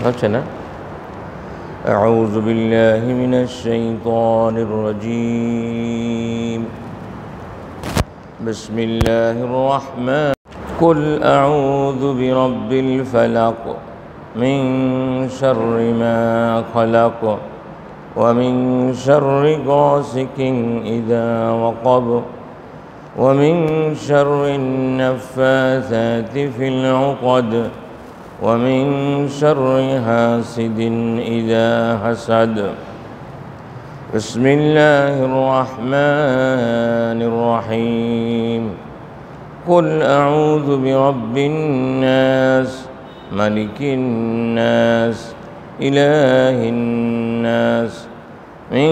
হচ্ছে না। أعوذ بالله من الشيطان الرجيم. بسم الله الرحمن. قل أعوذ برب الفلق من شر ما خلق ومن شر غاسق إذا وقب ومن شر النفاثات في العقد ومن شر حاسد إذا حسد. بسم الله الرحمن الرحيم. قل أعوذ برب الناس ملك الناس إله الناس من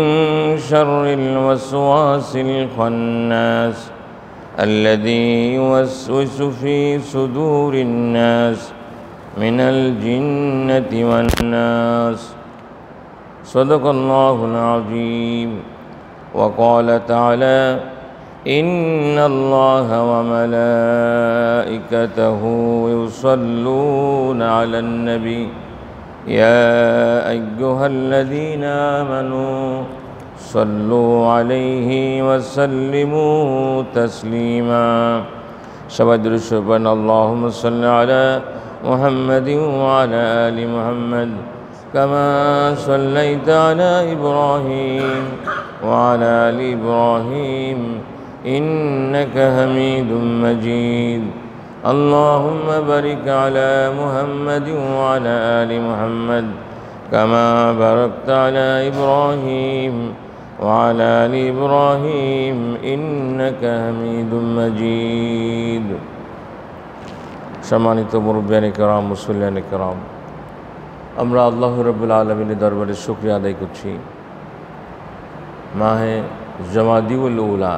شر الوسواس الخناس الذي يوسوس في صدور الناس من الجنة والناس. صدق الله العظيم. وقال تعالى إن الله وملائكته يصلون على النبي يا أيها الذين آمنوا صلوا عليه وسلموا تسليما. شباب الشبان اللهم صل على محمد وعلى آل محمد كما صليت على إبراهيم وعلى آل إبراهيم إنك حميد مجيد. اللهم بارك على محمد وعلى آل محمد كما باركت على إبراهيم وعلى آل إبراهيم إنك حميد مجيد. সম্মানিত মুরব্বিয়ানে কেরাম, মুসল্লিয়ানে কেরাম, আমরা আল্লাহ রাব্বুল আলামিনের দরবারে শুকরিয়া আদায় করছি। মাহে জমাদিউল উলা,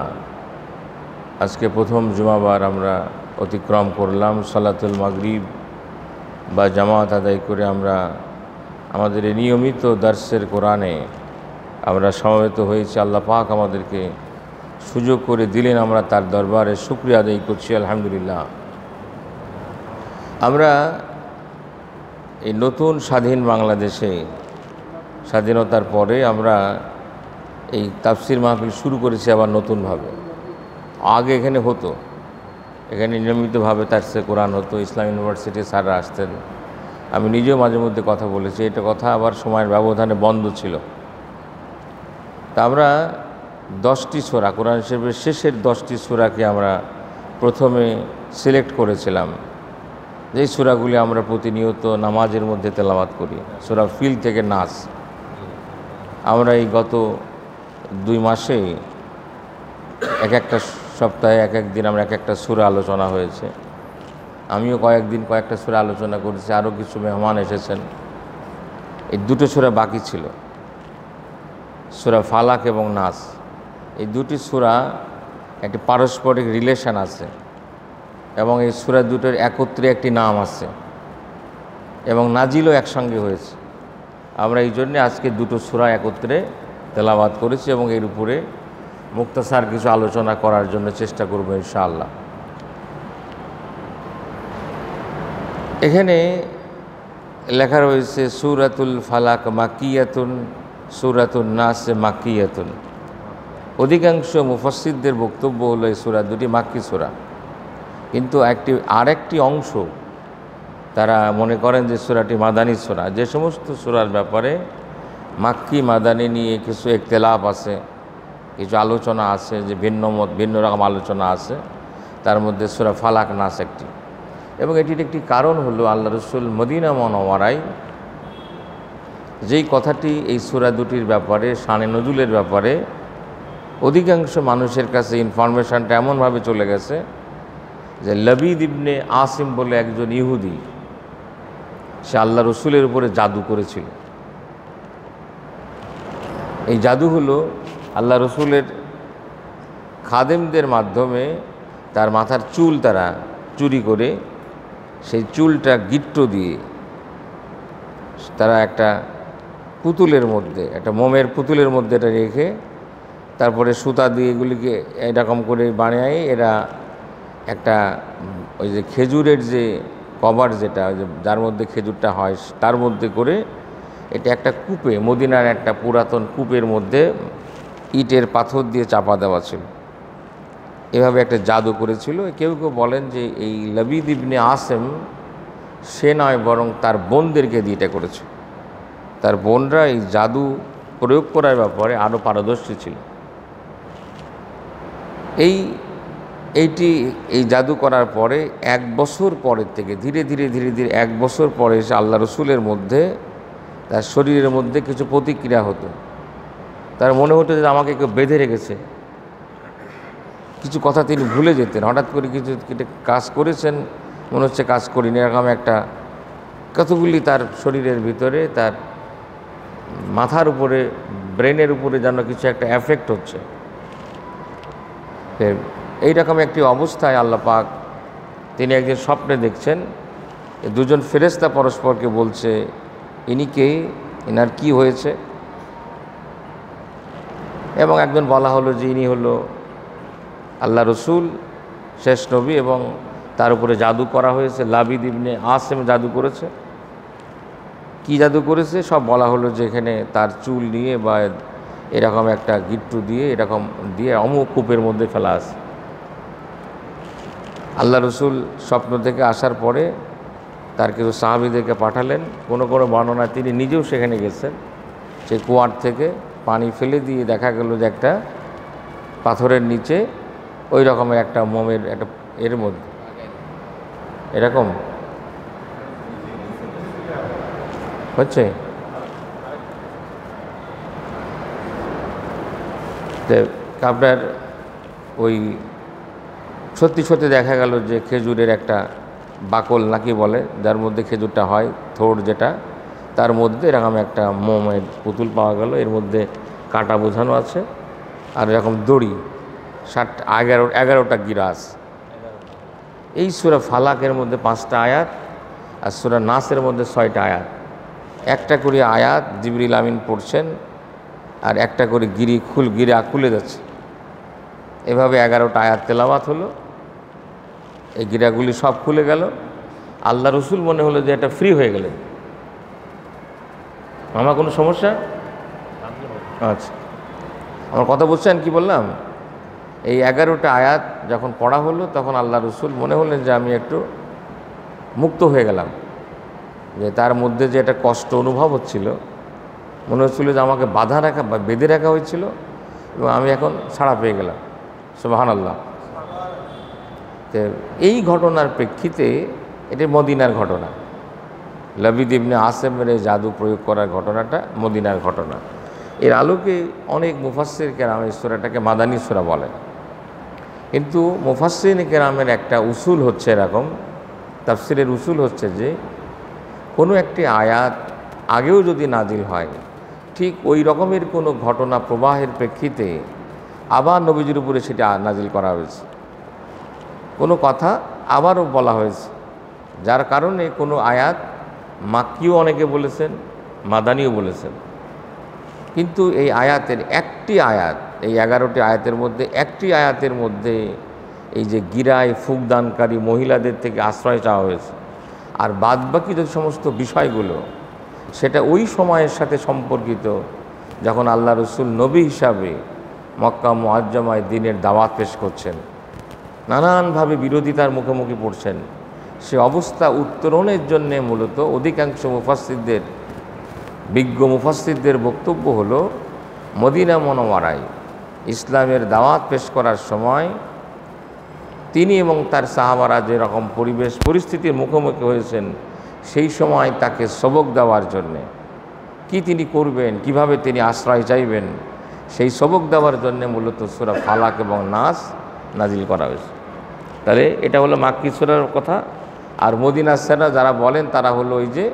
আজকে প্রথম জুমাবার আমরা অতিক্রম করলাম। সালাতুল মাগরিব বা জামাত আদায় করে আমরা আমাদের এই নিয়মিত দার্সের কোরআনে আমরা সমবেত হয়েছি। আল্লাহ পাক আমাদেরকে সুযোগ করে দিলেন, আমরা তার দরবারে শুকরিয়া আদায় করছি, আলহামদুলিল্লাহ। আমরা এই নতুন স্বাধীন বাংলাদেশে স্বাধীনতার পরে আমরা এই তাফসির মাহফিল শুরু করেছি আবার নতুনভাবে। আগে এখানে হতো, এখানে নিয়মিতভাবে তাফসির কোরআন হতো, ইসলাম ইউনিভার্সিটি স্যাররা আসতেন। আমি নিজেও মাঝে মধ্যে কথা বলেছি, এটা কথা আবার সময়ের ব্যবধানে বন্ধ ছিল। তা আমরা 10টি সূরা, কোরআন শরীফের শেষের 10টি সূরাকে আমরা প্রথমে সিলেক্ট করেছিলাম, যেই সূরাগুলি আমরা প্রতিনিয়ত নামাজের মধ্যে তেলাওয়াত করি। সূরা ফিল থেকে নাস আমরা এই গত 2 মাসে এক একটা সপ্তাহে এক এক দিন আমরা এক একটা সূরা আলোচনা হয়েছে। আমিও কয়েকটা সূরা আলোচনা করেছি, আরও কিছু মেহমান এসেছেন। এই 2টো সূরা বাকি ছিল, সূরা ফালাক এবং নাস। এই 2টি সূরা একটি পারস্পরিক রিলেশন আছে এবং এই সূরা দুটোর একত্রে একটি নাম আছে এবং নাজিলও একসঙ্গে হয়েছে। আমরা এই জন্যে আজকে 2টো সূরা একত্রে তেলাওয়াত করেছি এবং এর উপরে মুক্তাসার কিছু আলোচনা করার জন্য চেষ্টা করব ইনশাআল্লাহ। এখানে লেখা রয়েছে সূরাতুল ফালাক মাকিয়াতুন, সূরাতুন নাস মাকিয়াতুন। অধিকাংশ মুফাসসিরদের বক্তব্য হলো এই সূরা দুটি মাক্কি সূরা, কিন্তু আরেকটি অংশ তারা মনে করেন যে সূরাটি মাদানী সূরা। যে সমস্ত সূরার ব্যাপারে মাক্কি মাদানী নিয়ে কিছু ইখতিলাফ আছে, কিছু আলোচনা আছে, যে ভিন্ন রকম আলোচনা আছে, তার মধ্যে সূরা ফালাক নাস একটি। এবং এটির একটি কারণ হলো আল্লাহ রাসূল মদিনা মুনাওয়ারায় যেই কথাটি এই সূরা দুটির ব্যাপারে, শানে নজুলের ব্যাপারে অধিকাংশ মানুষের কাছে ইনফরমেশনটা এমনভাবে চলে গেছে যে লবিদ ইবনে আসিম বলে একজন ইহুদি, সে আল্লাহ রসুলের উপরে জাদু করেছিল। এই জাদু হলো আল্লাহ রসুলের খাদেমদের মাধ্যমে তার মাথার চুল তারা চুরি করে সেই চুলটা গিট্ট দিয়ে তারা একটা পুতুলের মধ্যে, একটা মোমের পুতুলের মধ্যে এটা রেখে তারপরে সুতা দিয়ে এগুলিকে এরকম করে বানিয়ে এরা একটা ওই যে খেজুরের যে কভার যেটা যার মধ্যে খেজুরটা হয় তার মধ্যে করে এটা একটা কূপে, মদিনার একটা পুরাতন কূপের মধ্যে ইটের পাথর দিয়ে চাপা দেওয়া ছিল। এভাবে একটা জাদু করেছিল। কেউ কেউ বলেন যে এই লবিদ ইবনে আসেম সে নয়, বরং তার বোনদেরকে দিয়ে এটা করেছে। তার বোনরা এই জাদু প্রয়োগ করার ব্যাপারে আরও পারদর্শী ছিল। এই জাদু করার পরে 1 বছর পরের থেকে ধীরে ধীরে 1 বছর পরে এসে আল্লাহ রসুলের মধ্যে তার শরীরের মধ্যে কিছু প্রতিক্রিয়া হতো। তার মনে হতো যে আমাকে কেউ বেঁধে রেখেছে। কিছু কথা তিনি ভুলে যেতেন। হঠাৎ করে কিছু কাজ করেছেন, মনে হচ্ছে কাজ করিনি, এরকম একটা কতগুলি তার শরীরের ভিতরে, তার মাথার উপরে, ব্রেনের উপরে যেন কিছু একটা এফেক্ট হচ্ছে। এইরকম একটি অবস্থায় আল্লাহ পাক তিনি একদিন স্বপ্নে দেখছেন দুজন ফেরেশতা পরস্পরকে বলছে, ইনি কে, ইনার কি হয়েছে? এবং একজন বলা হলো যে ইনি হলো আল্লাহ রসুল, শেষ নবী, এবং তার উপরে জাদু করা হয়েছে। লাবিদ ইবনে আসেম জাদু করেছে। কি জাদু করেছে সব বলা হলো, যে এখানে তার চুল নিয়ে বা এরকম একটা গিট্টু দিয়ে এরকম দিয়ে অমুক কূপের মধ্যে ফেলা আছে। আল্লাহ রসুল স্বপ্ন থেকে আসার পরে তার কিছু সাহাবীদেরকে পাঠালেন। কোনো কোনো বর্ণনায় তিনি নিজেও সেখানে গেছেন। সেই কুয়ার থেকে পানি ফেলে দিয়ে দেখা গেল যে একটা পাথরের নিচে ওই রকমের একটা মোমের একটা এর মধ্যে এরকম হচ্ছে। তো আপনার ওই সত্যি সত্যি দেখা গেল যে খেজুরের একটা বাকল নাকি বলে, যার মধ্যে খেজুরটা হয়, থোড় যেটা, তার মধ্যে এরকম একটা মোমের পুতুল পাওয়া গেল। এর মধ্যে কাঁটা বোঝানো আছে আর এরকম দড়ি, 11টা গিরাস। এই সূরা ফালাকের মধ্যে 5টা আয়াত আর সূরা নাসের মধ্যে 6টা আয়াত। একটা করে আয়াত জিবরিল আমিন পড়ছেন আর একটা করে গিরা খুলে যাচ্ছে। এভাবে 11টা আয়াত তেলাওয়াত হলো। এই গিরাগুলি সব খুলে গেল। আল্লাহ রসুল মনে হলো যে এটা ফ্রি হয়ে গেলেন। আমার কোনো সমস্যা? আচ্ছা, আমার কথা বুঝছেন কি বললাম? এই 11টা আয়াত যখন পড়া হলো তখন আল্লাহ রসুল মনে হলেন যে আমি একটু মুক্ত হয়ে গেলাম। যে তার মধ্যে যে একটা কষ্ট অনুভব হচ্ছিল, মনে হচ্ছিল যে আমাকে বাধা রাখা বা বেঁধে রাখা হয়েছিল, এবং আমি এখন ছাড়া পেয়ে গেলাম। সুবহানাল্লাহ। তো এই ঘটনার প্রেক্ষিতে, এটা মদিনার ঘটনা। লাবিদ ইবনে আসেমের এই জাদু প্রয়োগ করার ঘটনাটা মদিনার ঘটনা। এর আলোকে অনেক মুফাসসির কেরাম এই সূরাটাকে মাদানী সূরা বলেন। কিন্তু মুফাসসির কেরামের একটা উসুল হচ্ছে এরকম, তাফসিরের উসুল হচ্ছে যে কোনো একটি আয়াত আগেও যদি নাজিল হয়, ঠিক ওই রকমের কোনো ঘটনা প্রবাহের প্রেক্ষিতে আবার নবীজির উপরে সেটা নাজিল করা হয়েছে। কোনো কথা আবারও বলা হয়েছে, যার কারণে কোনো আয়াত মাক্কিও অনেকে বলেছেন, মাদানিও বলেছেন। কিন্তু এই আয়াতের একটি আয়াত, এই 11টি আয়াতের মধ্যে একটি আয়াতের মধ্যে এই যে গিরায় ফুকদানকারী মহিলাদের থেকে আশ্রয় চাওয়া হয়েছে। আর বাদবাকি যে সমস্ত বিষয়গুলো, সেটা ওই সময়ের সাথে সম্পর্কিত, যখন আল্লাহ রসুল নবী হিসাবে মক্কা মুআজ্জমায় দ্বীনের দাওয়াত পেশ করছেন, নানানভাবে বিরোধিতার মুখোমুখি পড়ছেন। সে অবস্থা উত্তরণের জন্যে মূলত অধিকাংশ মুফাসসিরদের, বিজ্ঞ মুফাসসিরদের বক্তব্য হলো, মদিনা মুনাওয়ারায় ইসলামের দাওয়াত পেশ করার সময় তিনি এবং তার সাহাবারা যেরকম পরিবেশ পরিস্থিতির মুখোমুখি হয়েছেন, সেই সময় তাকে সবক দেওয়ার জন্যে, কি তিনি করবেন, কিভাবে তিনি আশ্রয় চাইবেন, সেই সবক দেওয়ার জন্যে মূলত সূরা ফালাক এবং নাস নাজিল করা হয়েছে। তাহলে এটা হলো মাক্কি সূরার কথা। আর মদিনার সূরা যারা বলেন তারা হলো ওই যে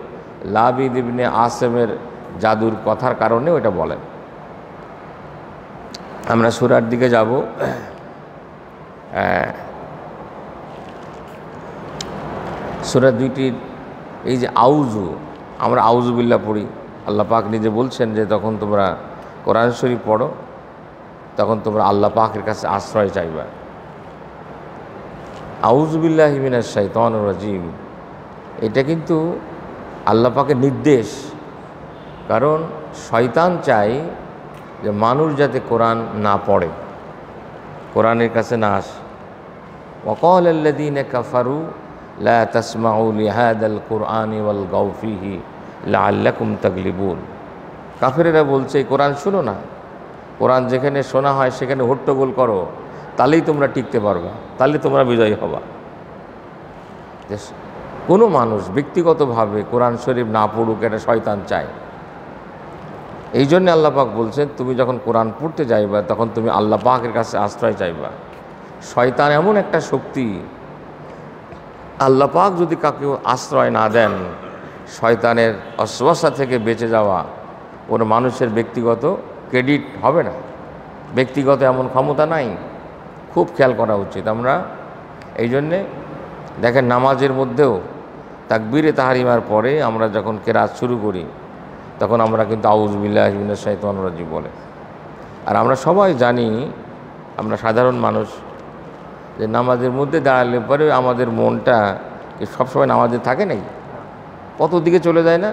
লাবিদ ইবনে আসেমের জাদুর কথার কারণে ওইটা বলেন। আমরা সূরার দিকে যাব। সূরা দুইটির এই যে আউযু, আমরা আউযুবিল্লাহ পড়ি। আল্লাহ পাক নিজে বলছেন যে তখন তোমরা কোরআন শরীফ পড়ো, তখন তোমরা আল্লাহ পাকের কাছে আশ্রয় চাইবা। আউযুবিল্লাহি মিনাশ শাইতানির রাজিম, এটা কিন্তু আল্লাহ পাকের নির্দেশ। কারণ শয়তান চায় যে মানুষ যাতে কোরআন না পড়ে, কোরআনের কাছে না আসে। ওয়াকাল আল্লাযীনা কাফারু লা তাসমাউ লিহাদাল কুরআনি ওয়ালগাউ ফীহি লাআল্লাকুম তাগলিবুন। কাফেরেরা বলছে এই কোরআন শোনো না, কোরআন যেখানে শোনা হয় সেখানে হট্টগোল করো, তাহলেই তোমরা টিকতে পারবা, তাহলে তোমরা বিজয়ী হবা। কোনো মানুষ ব্যক্তিগতভাবে কোরআন শরীফ না পড়ুক, এটা শয়তান চায়। এই জন্য আল্লাহ পাক বলছেন তুমি যখন কোরআন পড়তে যাইবা তখন তুমি আল্লাহ পাকের কাছে আশ্রয় চাইবা। শয়তান এমন একটা শক্তি, আল্লাহ পাক যদি কাউকে আশ্রয় না দেন, শয়তানের অস্বস্থা থেকে বেঁচে যাওয়া কোনো মানুষের ব্যক্তিগত ক্রেডিট হবে না, ব্যক্তিগত এমন ক্ষমতা নাই। খুব খেয়াল করা উচিত আমরা। এই জন্যে দেখেন নামাজের মধ্যেও তাকবীরে তাহরিমার পরে আমরা যখন কেরাত শুরু করি তখন আমরা কিন্তু আউযু বিল্লাহি মিনাশ শাইতানির রাজিম বলে। আর আমরা সবাই জানি, আমরা সাধারণ মানুষ, যে নামাজের মধ্যে দাঁড়ালে পরে আমাদের মনটা সবসময় নামাজে থাকে নাকি, কত দিকে চলে যায় না,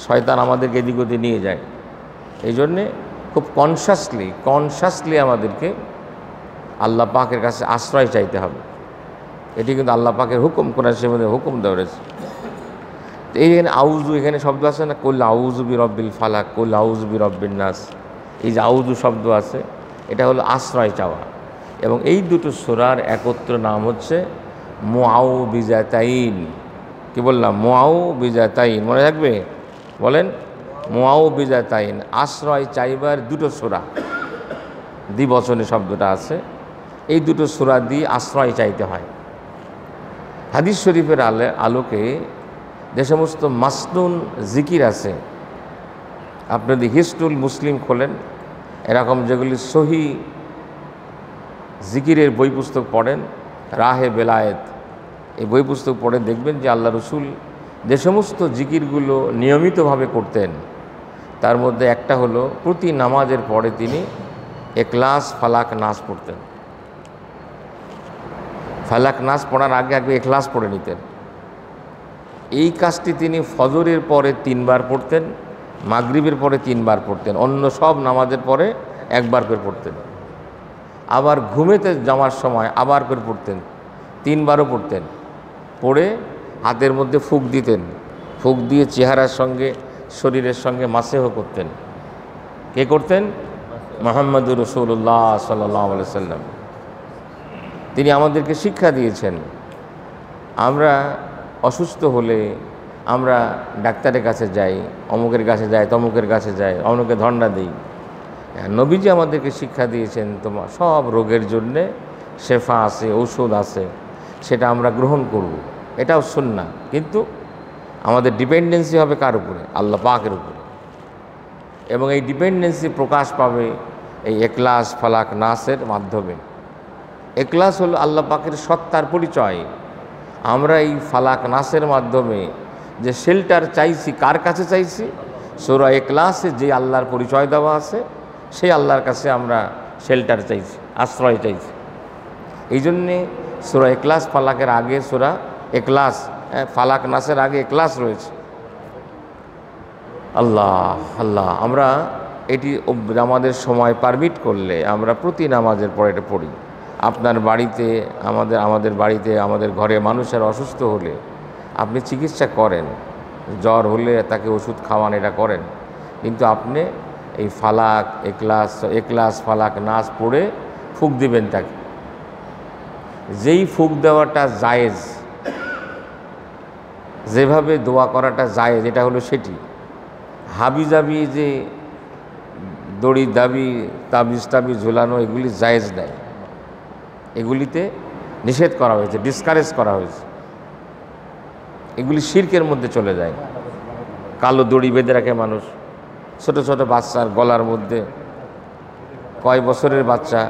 শয়তান আমাদেরকে এদিক ওদিকে নিয়ে যায়। এই জন্যে খুব কনসাসলি আমাদেরকে আল্লাহ পাকের কাছে আশ্রয় চাইতে হবে। এটি কিন্তু আল্লাহ পাকের হুকুম, কোরআন শরীফের হুকুম দেওয়া রয়েছে। এইখানে আউযু, এখানে শব্দ আছে না, কুল আউযু বিরব্বিল ফালাক, কুল আউযু বিরব্বিন নাস। এই যে আউযু শব্দ আছে, এটা হলো আশ্রয় চাওয়া। এবং এই দুটো সূরার একত্র নাম হচ্ছে মুআউযিজাতাইন। কি বললাম? মুআউযিজাতাইন, মনে থাকবে? বলেন, মুআউযিজাতাইন, আশ্রয় চাইবার দুটো সূরা। দ্বিবচনে শব্দটা আছে। এই দুটো সূরা দিয়ে আশ্রয় চাইতে হয়। হাদিস শরীফের আলোকে যে সমস্ত মাসনুন জিকির আছে, আপনি যদি হিস্টুল মুসলিম খোলেন, এরকম যেগুলি সহি জিকিরের বই পুস্তক পড়েন, রাহে বেলায়েত, এই বই পুস্তক পড়ে দেখবেন যে আল্লাহ রসুল যে সমস্ত জিকিরগুলো নিয়মিতভাবে করতেন তার মধ্যে একটা হলো প্রতি নামাজের পরে তিনি ইখলাস, ফালাক, নাস পড়তেন। ফালাক নাস পড়ার আগে ইখলাস পড়ে নিতেন। এই কাজটি তিনি ফজরের পরে 3 বার পড়তেন, মাগরিবের পরে 3 বার পড়তেন, অন্য সব নামাজের পরে 1 বার করে পড়তেন। আবার ঘুমেতে যাওয়ার সময় আবার করে পড়তেন, 3 বারও পড়তেন। পড়ে হাতের মধ্যে ফুঁক দিতেন, ফুঁক দিয়ে চেহারার সঙ্গে শরীরের সঙ্গে মাসেহ করতেন। কে করতেন? মুহাম্মদুর রাসূলুল্লাহ সাল্লাল্লাহু আলাইহি সাল্লাম। তিনি আমাদেরকে শিক্ষা দিয়েছেন। আমরা অসুস্থ হলে আমরা ডাক্তারের কাছে যাই, অমুকের কাছে যাই, তমুকের কাছে যাই, অমুকে ধন্না দিই। নবীজি আমাদেরকে শিক্ষা দিয়েছেন তোমার সব রোগের জন্যে শেফা আছে, ঔষধ আছে, সেটা আমরা গ্রহণ করব। এটাও সুন্নাহ। কিন্তু আমাদের ডিপেন্ডেন্সি হবে কার উপরে? আল্লাহ পাকের উপরে। এবং এই ডিপেন্ডেন্সি প্রকাশ পাবে এই ইখলাস, ফালাক, নাসের মাধ্যমে। ইখলাস হলো আল্লাহ পাকের সত্তার পরিচয়। আমরা এই ফালাক, নাসের মাধ্যমে যে শেল্টার চাইছি, কার কাছে চাইছি? সূরা ইখলাসে যে আল্লাহর পরিচয় দেওয়া আছে সেই আল্লাহর কাছে আমরা শেল্টার চাইছি, আশ্রয় চাইছি। এই জন্যে সূরা ইখলাস, ফালাকের আগে সূরা ইখলাস, ফালাক, নাসের আগে ইখলাস রয়েছে। আল্লাহ আমরা এটি আমাদের সময় পারমিট করলে আমরা প্রতি নামাজের পরে এটা পড়ি। আপনার বাড়িতে, আমাদের বাড়িতে, আমাদের ঘরে মানুষের অসুস্থ হলে আপনি চিকিৎসা করেন, জ্বর হলে তাকে ওষুধ খাওয়ান, এটা করেন। কিন্তু আপনি এই ফালাক, ইখলাস, ফালাক, নাস পড়ে ফুঁক দিবেন তাকে। যেই ফুঁক দেওয়াটা জায়েজ, যেভাবে দোয়া করাটা জায়েজ, এটা হলো সেটি। হাবিজাবি যে দড়ি দাবি, তাবিজ ঝুলানো, এগুলি জায়েজ নাই। এগুলিতে নিষেধ করা হয়েছে, ডিসকারেজ করা হয়েছে। এগুলি শিরকের মধ্যে চলে যায়। কালো দড়ি বেঁধে রাখে মানুষ, ছোট ছোট বাচ্চার গলার মধ্যে, কয় বছরের বাচ্চা,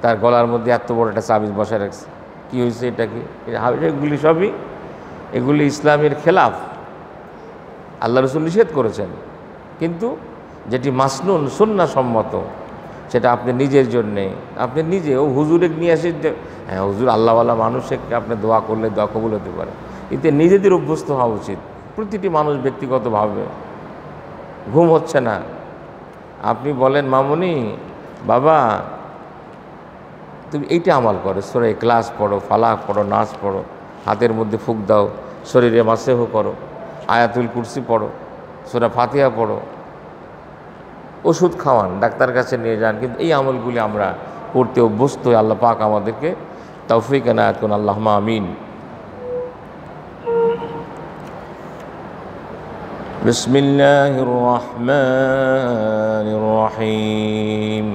তার গলার মধ্যে এত বড় একটা তাবিজ বসায় রাখছে। কী হয়েছে? এটা কি? এগুলি ইসলামের খেলাফ। আল্লাহ রসুল নিষেধ করেছেন। কিন্তু যেটি মাসনুন, সুন্নাহ সম্মত, সেটা আপনি নিজের জন্যে, আপনি নিজে হুজুরে নিয়ে আসে যে হ্যাঁ হুজুর আল্লাহওয়ালা মানুষকে আপনি দোয়া করলে দোয়া কবুল হতে পারে, এতে নিজেদের অভ্যস্ত হওয়া উচিত। প্রতিটি মানুষ ব্যক্তিগতভাবে ঘুম হচ্ছে না, আপনি বলেন মামুনি বাবা তুমি এইটা আমল করো, সূরা ইখলাস পড়ো, ফালাক পড়ো, নাস পড়ো, হাতের মধ্যে ফুঁক দাও, শরীরে মাসেহ করো, আয়াতুল কুরসি পড়ো, সূরা ফাতিহা পড়ো, ওষুধ খাওয়ান, ডাক্তার কাছে নিয়ে যান, কিন্তু এই আমলগুলি আমরা করতে অভ্যস্ত হই। আল্লাহ পাক আমাদেরকে তৌফিক এনায়েত করুন, আল্লাহুম্মা আমিন। বিসমিল্লাহির রহমানির রহিম।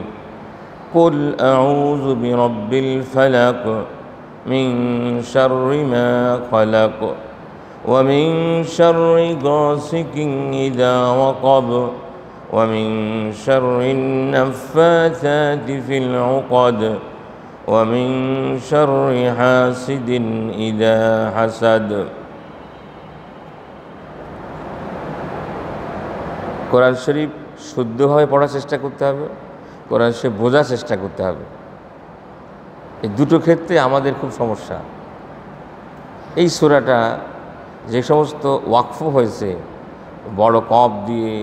কুল আউযু বিরাব্বিল ফালাক মিন শাররি মা খালাক ওয়া মিন শাররি গাসিকিন ইযা ওয়াকাব ওয়া মিন শাররিন নাফাসাতি ফিল উকাদ ওয়া মিন শাররি হাসিদিন ইযা হাসাদ। কোরআন শরীফ শুদ্ধভাবে পড়ার চেষ্টা করতে হবে, কোরআন শরীফ বোঝার চেষ্টা করতে হবে। এই দুটো ক্ষেত্রে আমাদের খুব সমস্যা। এই সূরাটা যে সমস্ত ওয়াকফ হয়েছে বড় কফ দিয়ে,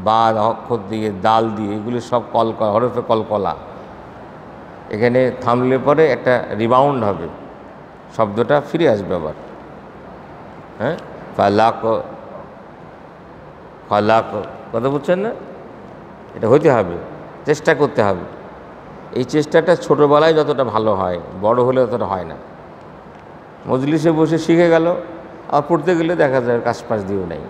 বাদ অক্ষর দিয়ে, দাল দিয়ে, এগুলি সব কলকলা, হরফে কলকলা। এখানে থামলে পরে একটা রিবাউন্ড হবে, শব্দটা ফিরে আসবে আবার। হ্যাঁ, ফালাক ফালাক, কথা বুঝছেন না? এটা হইতে হবে, চেষ্টা করতে হবে। এই চেষ্টাটা ছোটোবেলায় যতটা ভালো হয়, বড় হলে ততটা হয় না। মজলিসে বসে শিখে গেল, আর পড়তে গেলে দেখা যায় কাশপাশ দিয়েও নেই।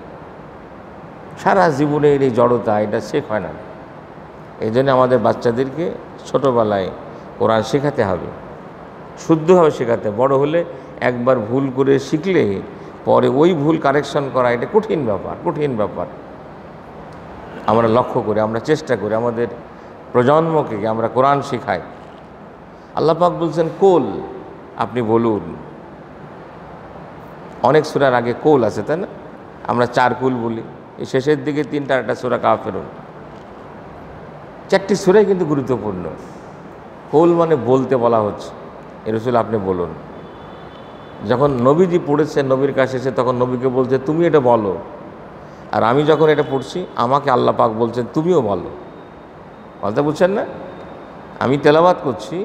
সারা জীবনের এই জড়তা, এটা শেখ হয় না। এই জন্য আমাদের বাচ্চাদেরকে ছোটোবেলায় কোরআন শেখাতে হবে, শুদ্ধভাবে শেখাতে। বড় হলে একবার ভুল করে শিখলে পরে ওই ভুল কারেকশন করা এটা কঠিন ব্যাপার, কঠিন ব্যাপার। আমরা লক্ষ্য করি, আমরা চেষ্টা করি আমাদের প্রজন্মকে আমরা কোরআন শেখাই। আল্লাহ পাক বলছেন কোল, আপনি বলুন। অনেক সূরার আগে কোল আছে, তাই না? আমরা 4 কুল বলি, এই শেষের দিকে 3টা সূরা কাফিরুন। 4টি সূরাই কিন্তু গুরুত্বপূর্ণ। কোল মানে বলতে বলা হচ্ছে, এ রাসূল আপনি বলুন। যখন নবীজি পড়েছেন, নবীর কাছে এসে তখন নবীকে বলছে তুমি এটা বলো, আর আমি যখন এটা পড়ছি আমাকে আল্লাহ পাক বলছেন তুমিও বলো। কথা বুঝছেন না? আমি তেলাওয়াত করছি,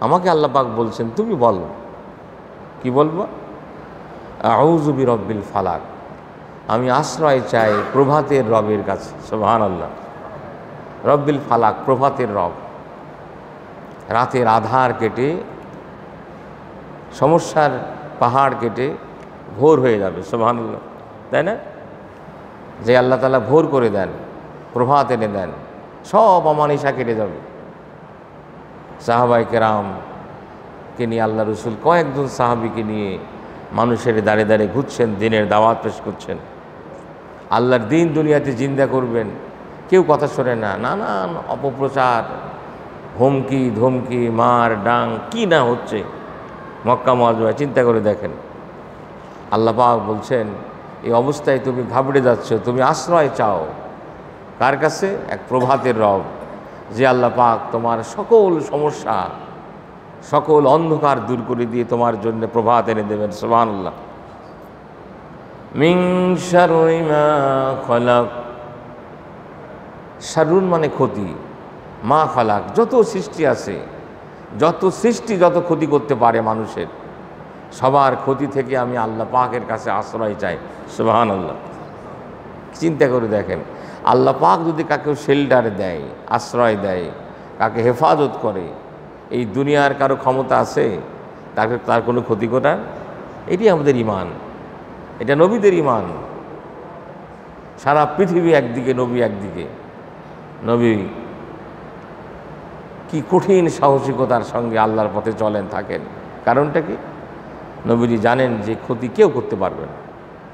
আমাকে আল্লাহ পাক বলছেন তুমি বলো। কি বলবো? আউযু বিরাব্বিল ফালাক, আমি আশ্রয় চাই প্রভাতের রবের কাছে। সুবহানাল্লাহ। রব্বিল ফালাক, প্রভাতের রব। রাতের আধার কেটে, সমস্যার পাহাড় কেটে ভোর হয়ে যাবে। সুবহানাল্লাহ, তাই না? যে আল্লাহ তাআলা ভোর করে দেন, প্রভাত এনে দেন, সব অমানিসা কেটে যাবে। সাহাবায়ে কেরামকে নিয়ে আল্লাহ রসুল কয়েকজন সাহাবীকে নিয়ে মানুষের দাঁড়ে দাঁড়ে ঘুরছেন, দিনের দাওয়াত পেশ করছেন, আল্লাহর দিন দুনিয়াতে জিন্দা করবেন। কেউ কথা শোনে না, নানান অপপ্রচার, হুমকি ধমকি, মার ডাং, কি না হচ্ছে মক্কা মুআজ্জমায়। চিন্তা করে দেখেন। আল্লাহ পাক বলছেন এই অবস্থায় তুমি ঘাবড়ে যাচ্ছ, তুমি আশ্রয় চাও কার কাছে? এক প্রভাতের রব, যে আল্লাহ পাক তোমার সকল সমস্যা, সকল অন্ধকার দূর করে দিয়ে তোমার জন্য প্রভাত এনে দেবেন। সুবহানাল্লাহ। মিন শাররি মা খালাক, শাররুন মানে ক্ষতি, মা খালাক, যত সৃষ্টি আছে, যত সৃষ্টি যত ক্ষতি করতে পারে মানুষের, সবার ক্ষতি থেকে আমি আল্লাহ পাকের কাছে আশ্রয় চাই। সুবহানাল্লাহ। চিন্তা করে দেখেন, আল্লাহ পাক যদি কাকে শেল্টার দেয়, আশ্রয় দেয়, কাকে হেফাজত করে, এই দুনিয়ার কারো ক্ষমতা আছে তাকে তার কোনো ক্ষতি করার? এটি আমাদের ঈমান, এটা নবীদের ঈমান। সারা পৃথিবী একদিকে, নবী একদিকে। নবী কি কঠিন সাহসিকতার সঙ্গে আল্লাহর পথে চলেন, থাকেন। কারণটা কি? নবীজি জানেন যে ক্ষতি কেউ করতে পারবে না,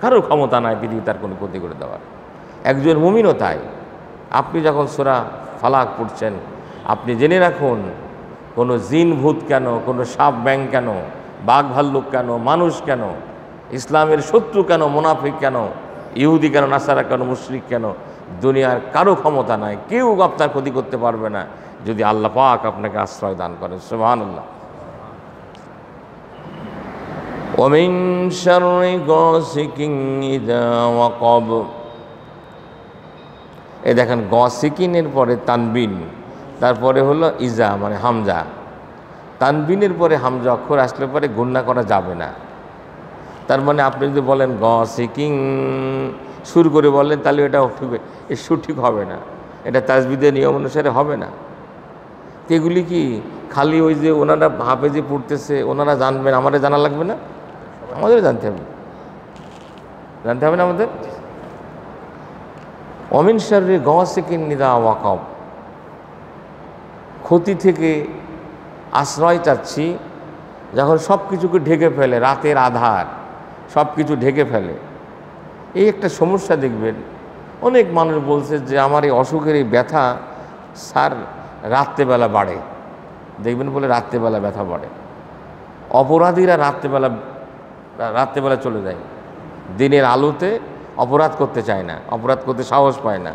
কারোর ক্ষমতা নাই পৃথিবী তার কোনো ক্ষতি করে দেওয়ার। একজন মুমিনও তাই। আপনি যখন সূরা ফালাক পড়ছেন, আপনি জেনে রাখুন কোনো জিন ভূত কেন, কোনো সাপ ব্যাং কেন, বাঘ ভাল্লুক কেন, মানুষ কেন, ইসলামের শত্রু কেন, মুনাফিক কেন, ইহুদি কেন, নাসারা কেন, মুশরিক কেন, দুনিয়ার কারো ক্ষমতা নাই, কেউ আপনার ক্ষতি করতে পারবে না যদি আল্লাহ পাক আপনাকে আশ্রয় দান করেন। সুবহানাল্লাহ। ومن شر غاسق إذا وقب। এই দেখেন গসিকিনের পরে তানবিন, তারপরে হলো ইজা মানে হামজা। তানবিনের পরে হামজা অক্ষর আসলে পরে গুণনা করা যাবে না। তার মানে আপনি যদি বলেন গসিকিং সুর করে বললেন তাহলে এটা সুর ঠিক হবে না, এটা তাজবিদের নিয়ম অনুসারে হবে না। এগুলি কি খালি ওই যে ওনারা হাফেজি পড়তেছে ওনারা জানবেন, আমাদের জানা লাগবে না? আমাদেরও জানতে হবে না আমাদের। অমিন শাররি গাসিকিন ইযা ওয়াকাব, ক্ষতি থেকে আশ্রয় চাচ্ছি যখন সব কিছুকে ঢেকে ফেলে, রাতের আধার সব কিছু ঢেকে ফেলে। এই একটা সমস্যা দেখবেন, অনেক মানুষ বলছে যে আমার এই অসুখের এই ব্যথা স্যার রাত্রেবেলা বাড়ে, দেখবেন বলে রাত্রেবেলা ব্যথা বাড়ে। অপরাধীরা রাত্রেবেলা চলে যায়, দিনের আলোতে অপরাধ করতে চায় না, অপরাধ করতে সাহস পায় না।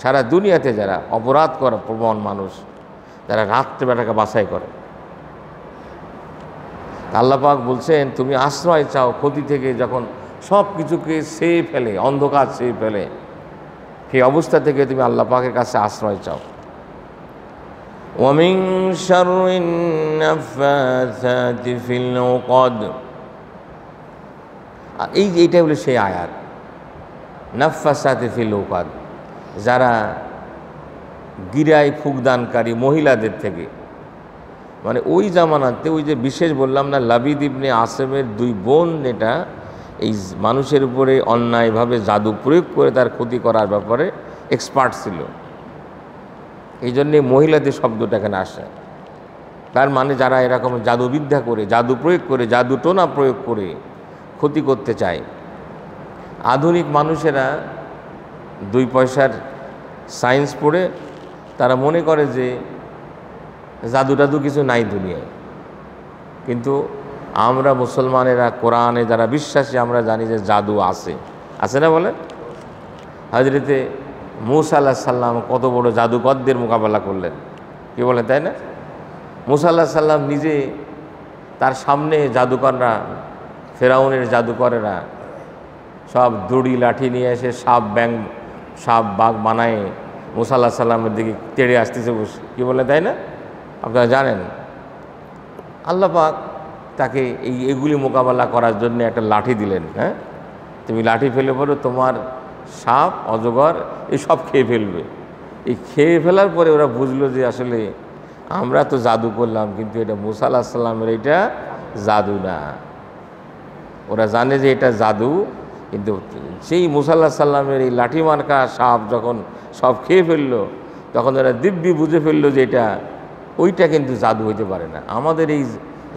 সারা দুনিয়াতে যারা অপরাধ করে প্রবণ মানুষ, যারা রাত্রেবেলাকে বাছাই করে, আল্লাহ পাক বলছেন তুমি আশ্রয় চাও ক্ষতি থেকে, যখন সব কিছুকে ছেয়ে ফেলে, অন্ধকার ছেয়ে ফেলে, সেই অবস্থা থেকে তুমি আল্লাহ পাকের কাছে আশ্রয় চাও। ওয়ামিন শাররিন নাফাসাতি ফিল উকাদ, এইটাই হলো সেই আয়াত, নাফাসাতি ফিল উকাদ, যারা গিরায় ফুকদানকারী মহিলাদের থেকে, মানে ওই জামানাতে ওই যে বিশেষ বললাম না লাবিদ ইবনে আসেমের দুই বোন, এটা এই মানুষের উপরে অন্যায়ভাবে জাদু প্রয়োগ করে তার ক্ষতি করার ব্যাপারে এক্সপার্ট ছিল। এই জন্যে মহিলাদের শব্দটা এখানে আসে। তার মানে যারা এরকম জাদুবিদ্যা করে, জাদু প্রয়োগ করে, জাদুটোনা প্রয়োগ করে ক্ষতি করতে চায়। আধুনিক মানুষেরা 2 পয়সার সায়েন্স পড়ে তারা মনে করে যে জাদু টাদু কিছু নাই দুনিয়ায়, কিন্তু আমরা মুসলমানেরা কোরআনে যারা বিশ্বাসী আমরা জানি যে জাদু আছে না বলে। হযরতে মূসা আলাইহিস সালাম কত বড় জাদুকরদের মোকাবেলা করলেন, কি বলে তাই না? মূসা আলাইহিস সালাম নিজে, তার সামনে জাদুকররা, ফেরাউনের জাদুকরেরা সব দড়ি লাঠি নিয়ে এসে সাপ বাঘ বানায় মূসা আলাইহিস সালামের দিকে তেড়ে আসতেছে, কি বলে তাই না? আপনারা জানেন আল্লাহ পাক তাকে এগুলি মোকাবেলা করার জন্য একটা লাঠি দিলেন। হ্যাঁ, তুমি লাঠি ফেলে পড়ো, তোমার সাপ অজগর এই সব খেয়ে ফেলবে। এই খেয়ে ফেলার পরে ওরা বুঝলো যে আসলে আমরা তো জাদু করলাম, কিন্তু এটা মূসা আলাইহিস সালামের এটা জাদু না। ওরা জানে যে এটা জাদু, কিন্তু সেই মূসা আলাইহিস সালামের এই লাঠি মার্কা সাপ যখন সব খেয়ে ফেললো, তখন ওরা দিব্যি বুঝে ফেললো যে এটা ওইটা কিন্তু জাদু হইতে পারে না। আমাদের এই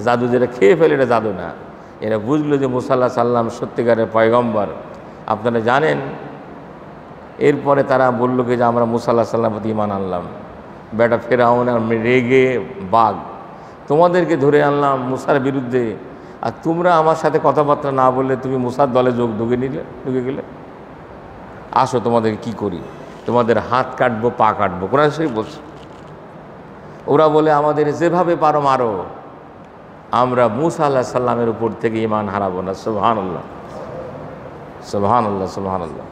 জাদু যেটা খেয়ে ফেলে এটা জাদু না। এরা বুঝলো যে মূসা আলাইহিস সালাম সত্যিকারের পয়গম্বর। আপনারা জানেন এরপরে তারা বললো কি যে আমরা মূসা আলাইহিস সালামের প্রতি ঈমান আনলাম। বেটা ফেরাউন আর রেগে বাঘ, তোমাদেরকে ধরে আনলাম মূসার বিরুদ্ধে, আর তোমরা আমার সাথে কথাবার্তা না বললে তুমি মূসার দলে ঢুকে গেলে। আসো তোমাদের কি করি, তোমাদের হাত কাটবো পা কাটবো, কোরআন শরীফ বলছে। ওরা বলে আমাদের যেভাবে পারো মারো, আমরা মূসা আলাইহিস সালামের উপর থেকে ঈমান হারাবো না। সুবহানাল্লাহ সুবহানাল্লাহ সুবহানাল্লাহ।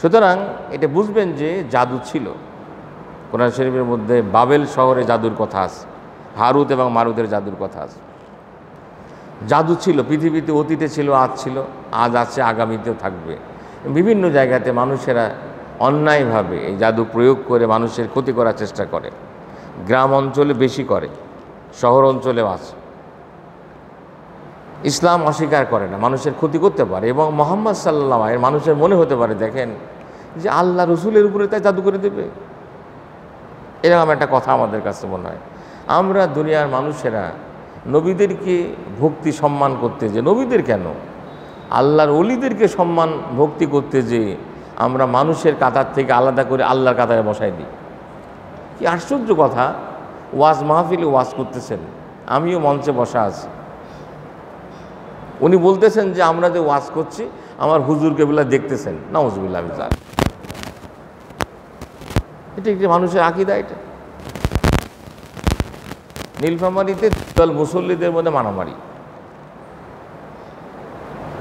সুতরাং এটা বুঝবেন যে জাদু ছিল। কোরআন শরীফের মধ্যে বাবেল শহরে জাদুর কথা আছে, হারুত এবং মারুতের জাদুর কথা আছে। জাদু ছিল পৃথিবীতে, অতীতে ছিল, আজ ছিল, আজ আছে, আগামীতেও থাকবে। বিভিন্ন জায়গাতে মানুষেরা অন্যায়ভাবে এই জাদু প্রয়োগ করে মানুষের ক্ষতি করার চেষ্টা করে। গ্রাম অঞ্চলে বেশি করে, শহর অঞ্চলেও আছে। ইসলাম অস্বীকার করে না মানুষের ক্ষতি করতে পারে, এবং মুহাম্মদ সাল্লাল্লাহু আলাইহি ওয়াসাল্লাম মানুষের মনে হতে পারে দেখেন যে আল্লাহ রসুলের উপরে তাই জাদু করে দেবে, এরকম একটা কথা আমাদের কাছে মনে হয়। আমরা দুনিয়ার মানুষেরা নবীদেরকে ভক্তি সম্মান করতে যে, নবীদের কেন, আল্লাহর ওলিদেরকে সম্মান ভক্তি করতে যে আমরা মানুষের কাতার থেকে আলাদা করে আল্লাহর কাতারে বসাই দিই। কি আশ্চর্য কথা! ওয়াজ মাহফিলে ওয়াজ করতেছেন, আমিও মঞ্চে বসা আছি, উনি বলতেছেন যে আমরা যে ওয়াজ করছি আমার হুজুর কেবলা দেখতেছেন। নাউজুবিল্লাহ মিন যালিক। এটা একটি মানুষের আকীদা। এটা নীলফামারীতে দল মুসল্লিদের মধ্যে মারামারি,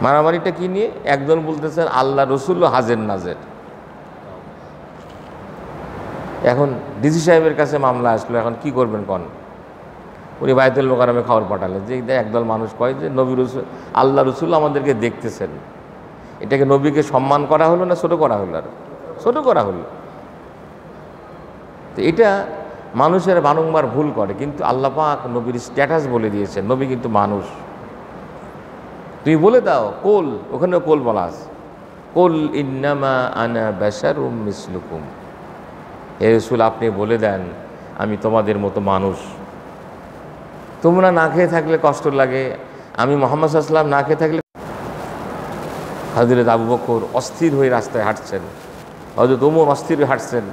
মারামারিটা কি নিয়ে? একজন বলতেছেন আল্লাহ রসুল হাজের নাজের। এখন ডিসি সাহেবের কাছে মামলা আসলো, এখন কি করবেন কন? উনি বায়তুল মোকাররমে খবর পাঠালেন যে একদল মানুষ কয় যে নবী রসুল আল্লাহ রসুল আমাদেরকে দেখতেছেন। এটাকে নবীকে সম্মান করা হলো না ছোটো করা হলো? আর ছোটো করা হলো। তো এটা মানুষের বারংবার ভুল করে, কিন্তু আল্লাহ পাক নবীর স্ট্যাটাস বলে দিয়েছেন, নবী কিন্তু মানুষ। তুমি বলে দাও কোল, ওখানেও কোল বলা আছে, কোল ইন্নামা আনা বাশারুম মিসলুকুম। হে রাসূল আপনি বলে দেন আমি তোমাদের মতো মানুষ। তোমরা না খেয়ে থাকলে কষ্ট লাগে, আমি মুহাম্মদ সাল্লাল্লাহু আলাইহি ওয়াসাল্লাম না খেয়ে থাকলে। হযরত আবু বকর অস্থির হয়ে রাস্তায় হাঁটছেন, হযরত ওমর অস্থির হয়ে হাঁটছেন,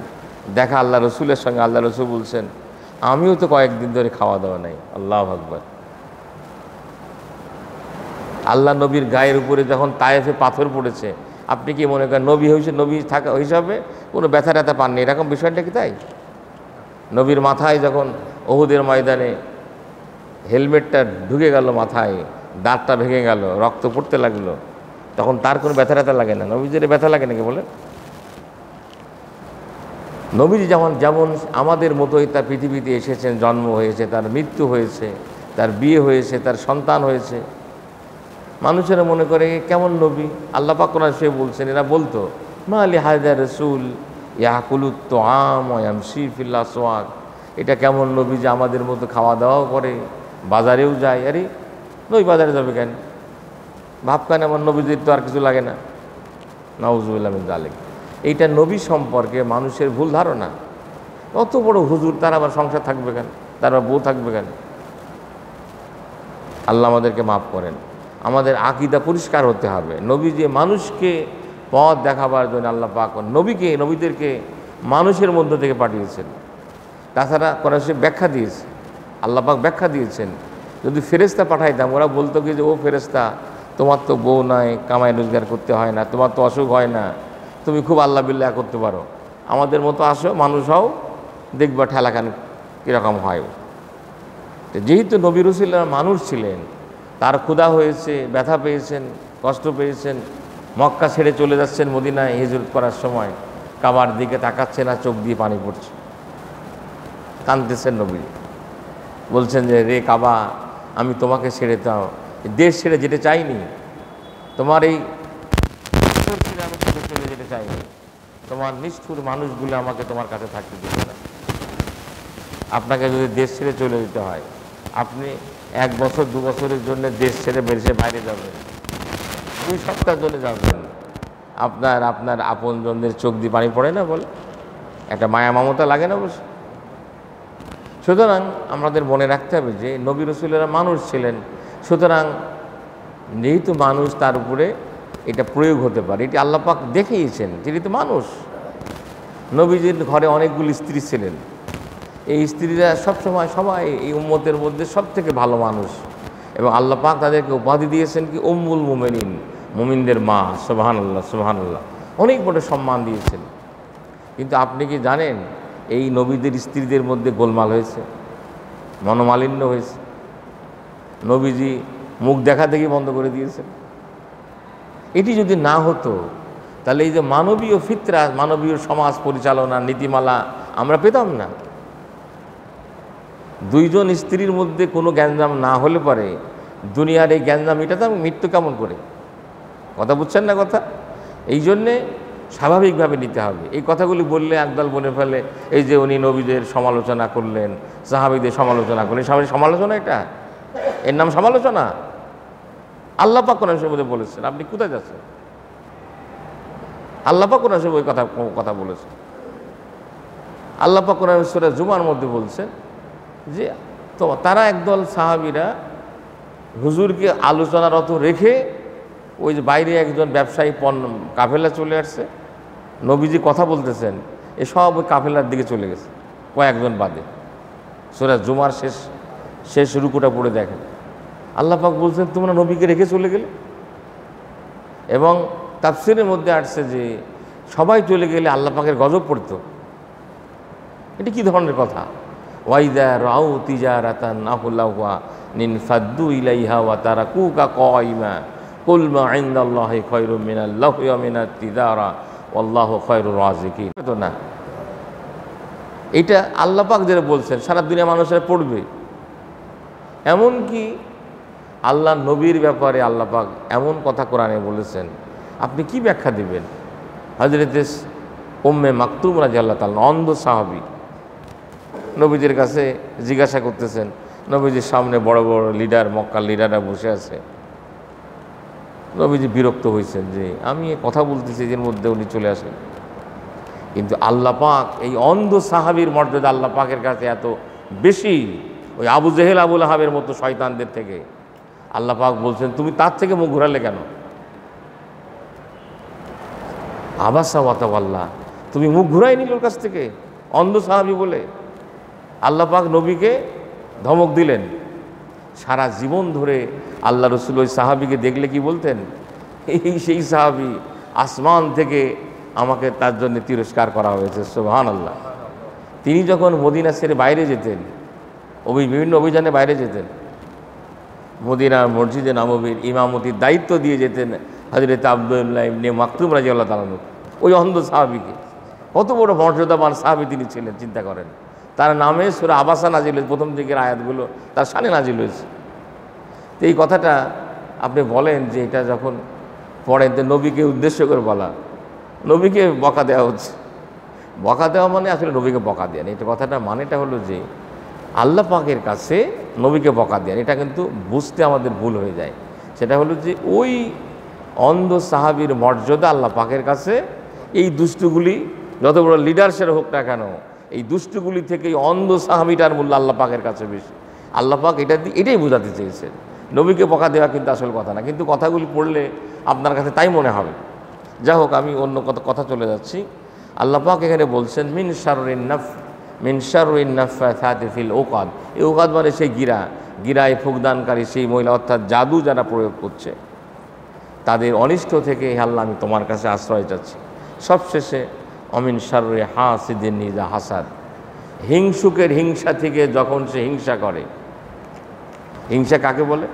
দেখা আল্লাহ রসুলের সঙ্গে। আল্লাহ রসুল বলছেন আমিও তো কয়েকদিন ধরে খাওয়া দাওয়া নাই। আল্লাহু আকবার। আল্লাহ নবীর গায়ের উপরে যখন তায়েফে পাথর পড়েছে, আপনি কি মনে করেন নবী হয়েছে, নবী থাকা হিসাবে কোনো ব্যথা ট্যাথা পাননি? এরকম বিষয়টা কি তাই? নবীর মাথায় যখন ওহুদের ময়দানে হেলমেটটা ঢুকে গেল মাথায়, দাঁতটা ভেঙে গেল, রক্ত পড়তে লাগলো, তখন তার কোনো ব্যথা ট্যাথা লাগে না? নবীজির ব্যথা লাগে নাকি বলেন? নবীজি যেমন যেমন আমাদের মতোই তার পৃথিবীতে এসেছেন, জন্ম হয়েছে, তার মৃত্যু হয়েছে, তার বিয়ে হয়েছে, তার সন্তান হয়েছে। মানুষেরা মনে করে কেমন নবী? আল্লাহ পাক কোরআনে সে বলছেন, এরা বলতো মা আলি হায়দা রসুল ইয়াকুলুত তোআম ওয়া ইয়ামশি ফিল আসওয়াক। এটা কেমন নবী যে আমাদের মতো খাওয়া দাওয়াও করে, বাজারেও যায়? আরে নবী বাজারে যাবে কেন? ভাবখানে আমার নবীদের তো আর কিছু লাগে না। নাউজুবিল্লাহ মিন যালিক। এইটা নবী সম্পর্কে মানুষের ভুল ধারণা। অত বড় হুজুর, তার আবার সংসার থাকবে কেন? তার আবার বউ থাকবে কেন? আল্লাহ আমাদেরকে মাফ করেন। আমাদের আকীদা পরিষ্কার হতে হবে। নবী যে মানুষকে পথ দেখাবার জন্য আল্লাহ পাক নবীদেরকে মানুষের মধ্য থেকে পাঠিয়েছেন। তাছাড়া কোরআন শরীফ ব্যাখ্যা দিয়েছে, আল্লাহ পাক ব্যাখ্যা দিয়েছেন। যদি ফেরেশতা পাঠাইতাম, ওরা বলতো কি যে ও ফেরেশতা তোমার তো বউ নাই, কামাই রোজগার করতে হয় না, তোমার তো অসুখ হয় না, তুমি খুব আল্লাহ বিল্লাহ করতে পারো, আমাদের মতো আসো, মানুষ হও, দেখবা ঠেলাখান কীরকম হয়। যেহেতু নবী রাসূলরা মানুষ ছিলেন, তার ক্ষুধা হয়েছে, ব্যথা পেয়েছেন, কষ্ট পেয়েছেন, মক্কা ছেড়ে চলে যাচ্ছেন মদিনায় হিজরত করার সময়, কাবার দিকে তাকাচ্ছে না, চোখ দিয়ে পানি পড়ছে, কাঁদতেছেন নবী, বলছেন যে রে কাবা, আমি তোমাকে ছেড়ে দাও, দেশ ছেড়ে যেতে চাইনি, তোমার এই ছেড়ে আমি চলে যেতে চাইনি, তোমার নিষ্ঠুর মানুষগুলো আমাকে তোমার কাছে থাকতে দেবে না। আপনাকে যদি দেশ ছেড়ে চলে যেতে হয়, আপনি 1 বছর 2 বছরের জন্য দেশ ছেড়ে বেরিয়ে বাইরে যাবেন, 2 সপ্তাহের জন্য যাবেন, আপনার আপনজনদের চোখ দিয়ে পানি পড়ে না? বলে একটা মায়া মমতা লাগে না? বসে। সুতরাং আমাদের মনে রাখতে হবে যে নবী রাসূলেরা মানুষ ছিলেন। সুতরাং যেহেতু মানুষ, তার উপরে এটা প্রয়োগ হতে পারে, এটি আল্লাহ পাক দেখিয়েছেন, তিনি তো মানুষ। নবীজির ঘরে অনেকগুলি স্ত্রী ছিলেন, এই স্ত্রীরা সবসময় সবাই এই উম্মতের মধ্যে সব থেকে ভালো মানুষ, এবং আল্লাহ পাক তাদেরকে উপাধি দিয়েছেন কি উম্মুল মুমিনিন, মুমিনদের মা। সুবহানাল্লাহ সুবহানাল্লাহ, অনেক বড় সম্মান দিয়েছেন। কিন্তু আপনি কি জানেন এই নবীদের স্ত্রীদের মধ্যে গোলমাল হয়েছে, মনোমালিন্য হয়েছে? নবীজি মুখ দেখা দেখি বন্ধ করে দিয়েছেন। এটি যদি না হতো তাহলে এই যে মানবীয় ফিতরা, মানবীয় সমাজ পরিচালনা নীতিমালা আমরা পেতাম না। 2 জন স্ত্রীর মধ্যে কোনো গ্যাঞ্জাম না হলে পরে দুনিয়ার এই গ্যাঞ্জাম মেটাতাম, মৃত্যু কেমন করে? কথা বুঝছেন না কথা? এই জন্যে স্বাভাবিকভাবে নিতে হবে। এই কথাগুলি বললে একদল বলে ফেলে এই যে উনি নবীদের সমালোচনা করলেন, সাহাবীদের সমালোচনা করলেন। সমালোচনা এটা? এর নাম সমালোচনা? আল্লাহ পাক কোরআন শরীফে বলেছেন, আপনি কোথায় যাচ্ছেন? আল্লাহ পাক কোরআন শরীফে ওই কথা বলেছেন। আল্লাহ পাক কোরআন সূরা জুমার মধ্যে বলছেন যে তো তারা একদল সাহাবীরা হুজুরকে আলোচনারত রেখে ওই যে বাইরে একজন ব্যবসায়ী কাফেলা চলে আসছে, নবীজি কথা বলতেছেন, এসব ওই কাফেলার দিকে চলে গেছে কয়েকজন বাদে। সূরা জুমার শেষ রুকুটা পড়ে দেখেন, আল্লাহ পাক বলছেন তোমরা নবীকে রেখে চলে গেলে। এবং তাফসীরের মধ্যে আসছে যে সবাই চলে গেলে আল্লাহ পাকের গজব পড়তো। এটা কী ধরনের কথা? ওয়াইদা রাউ তিজারাতান আহুল্লাহা নিনফাদ্দু ইলাইহা ওয়া তারাকুকা কাইমা কুল মা ইনদাল্লাহি খায়রুম মিনাল লাহwi ওয়া মিনাত তিজারা ওয়াল্লাহু খায়রুর রাযিকিন। তো না, এটা আল্লাহ পাক যেটা বলছেন সারা দুনিয়া মানুষেরা পড়বে। এমনকি আল্লাহ নবীর ব্যাপারে আল্লাহ পাক এমন কথা কোরআনে বলেছেন, আপনি কি ব্যাখ্যা দিবেন? হযরত উম্মে মাকতুম রাদিয়াল্লাহু তাআলা, অন্ধ সাহাবী, নবীজির কাছে জিজ্ঞাসা করতেছেন। নবীজির সামনে বড় বড় লিডার, মক্কার লিডাররা বসে আছে। নবীজি বিরক্ত হয়েছেন যে আমি কথা বলতেছি, এর মধ্যে উনি চলে আসেন। কিন্তু আল্লাহ পাক এই অন্ধ সাহাবীর মর্যাদা আল্লাহ পাকের কাছে এত বেশি, ওই আবু জেহেল আবু লাহাবের মতো শয়তানদের থেকে। আল্লাহ পাক বলছেন তুমি তার থেকে মুখ ঘুরালে কেন? আবাসা ওয়া তাওয়াল্লা, তুমি মুখ ঘুরাই নিল ওর কাছ থেকে, অন্ধ সাহাবী বলে। আল্লাহ পাক নবীকে ধমক দিলেন। সারা জীবন ধরে আল্লাহ রসুল ওই সাহাবীকে দেখলে কি বলতেন? এই সেই সাহাবী, আসমান থেকে আমাকে তার জন্য তিরস্কার করা হয়েছে। সুবহানাল্লাহ। তিনি যখন মদিনা ছেড়ে বাইরে যেতেন, বিভিন্ন অভিযানে বাইরে যেতেন, মদিনার মসজিদে নববীর ইমামতির দায়িত্ব দিয়ে যেতেন হযরত আব্দুল্লাহ ইবনে মাকতুম রাদিয়াল্লাহু তাআলা, ওই অন্ধ সাহাবীকে। কত বড় মর্যাদাবান সাহাবী তিনি ছিলেন, চিন্তা করেন। তার নামে সূরা আবাসা নাজিল হয়েছে, প্রথম দিকের আয়াতগুলো তার শানে নাজিল হয়েছে। তো এই কথাটা আপনি বলেন যে এটা যখন পড়েন তো নবীকে উদ্দেশ্য করে বলা, নবীকে বকা দেওয়া হচ্ছে। বকা দেওয়া মানে আসলে নবীকে বকা দেন, এটা কথাটা মানেটা হলো যে আল্লাহ পাকের কাছে নবীকে বকা দেন, এটা কিন্তু বুঝতে আমাদের ভুল হয়ে যায়। সেটা হলো যে ওই অন্ধ সাহাবীর মর্যাদা আল্লাহ পাকের কাছে এই দুষ্টুগুলি যত বড় লিডারশিপ হোক না কেন, এই দুষ্টুগুলি থেকে এই অন্ধ সাহাবীটার মূল্য আল্লাহ পাকের কাছে বেশি। আল্লাহ পাক এটাই বোঝাতে চেয়েছেন। নবীকে বকা দেওয়া কিন্তু আসল কথা না, কিন্তু কথাগুলি পড়লে আপনার কাছে তাই মনে হবে। যা হোক, আমি অন্য কথা চলে যাচ্ছি। আল্লাহ পাক এখানে বলছেন মিন শাররিন নাফাসাতি ফিল উকাদ। এই উকাদ মানে সেই গিরায় ফুকদানকারী সেই মহিলা, অর্থাৎ জাদু যারা প্রয়োগ করছে, তাদের অনিষ্ট থেকে আল্লাহ আমি তোমার কাছে আশ্রয় চাচ্ছি। সবশেষে অমিন শাররি হাসিদিন ইযা হাসাদ, হিংসুকের হিংসা থেকে যখন সে হিংসা করে। হিংসা কাকে বলে?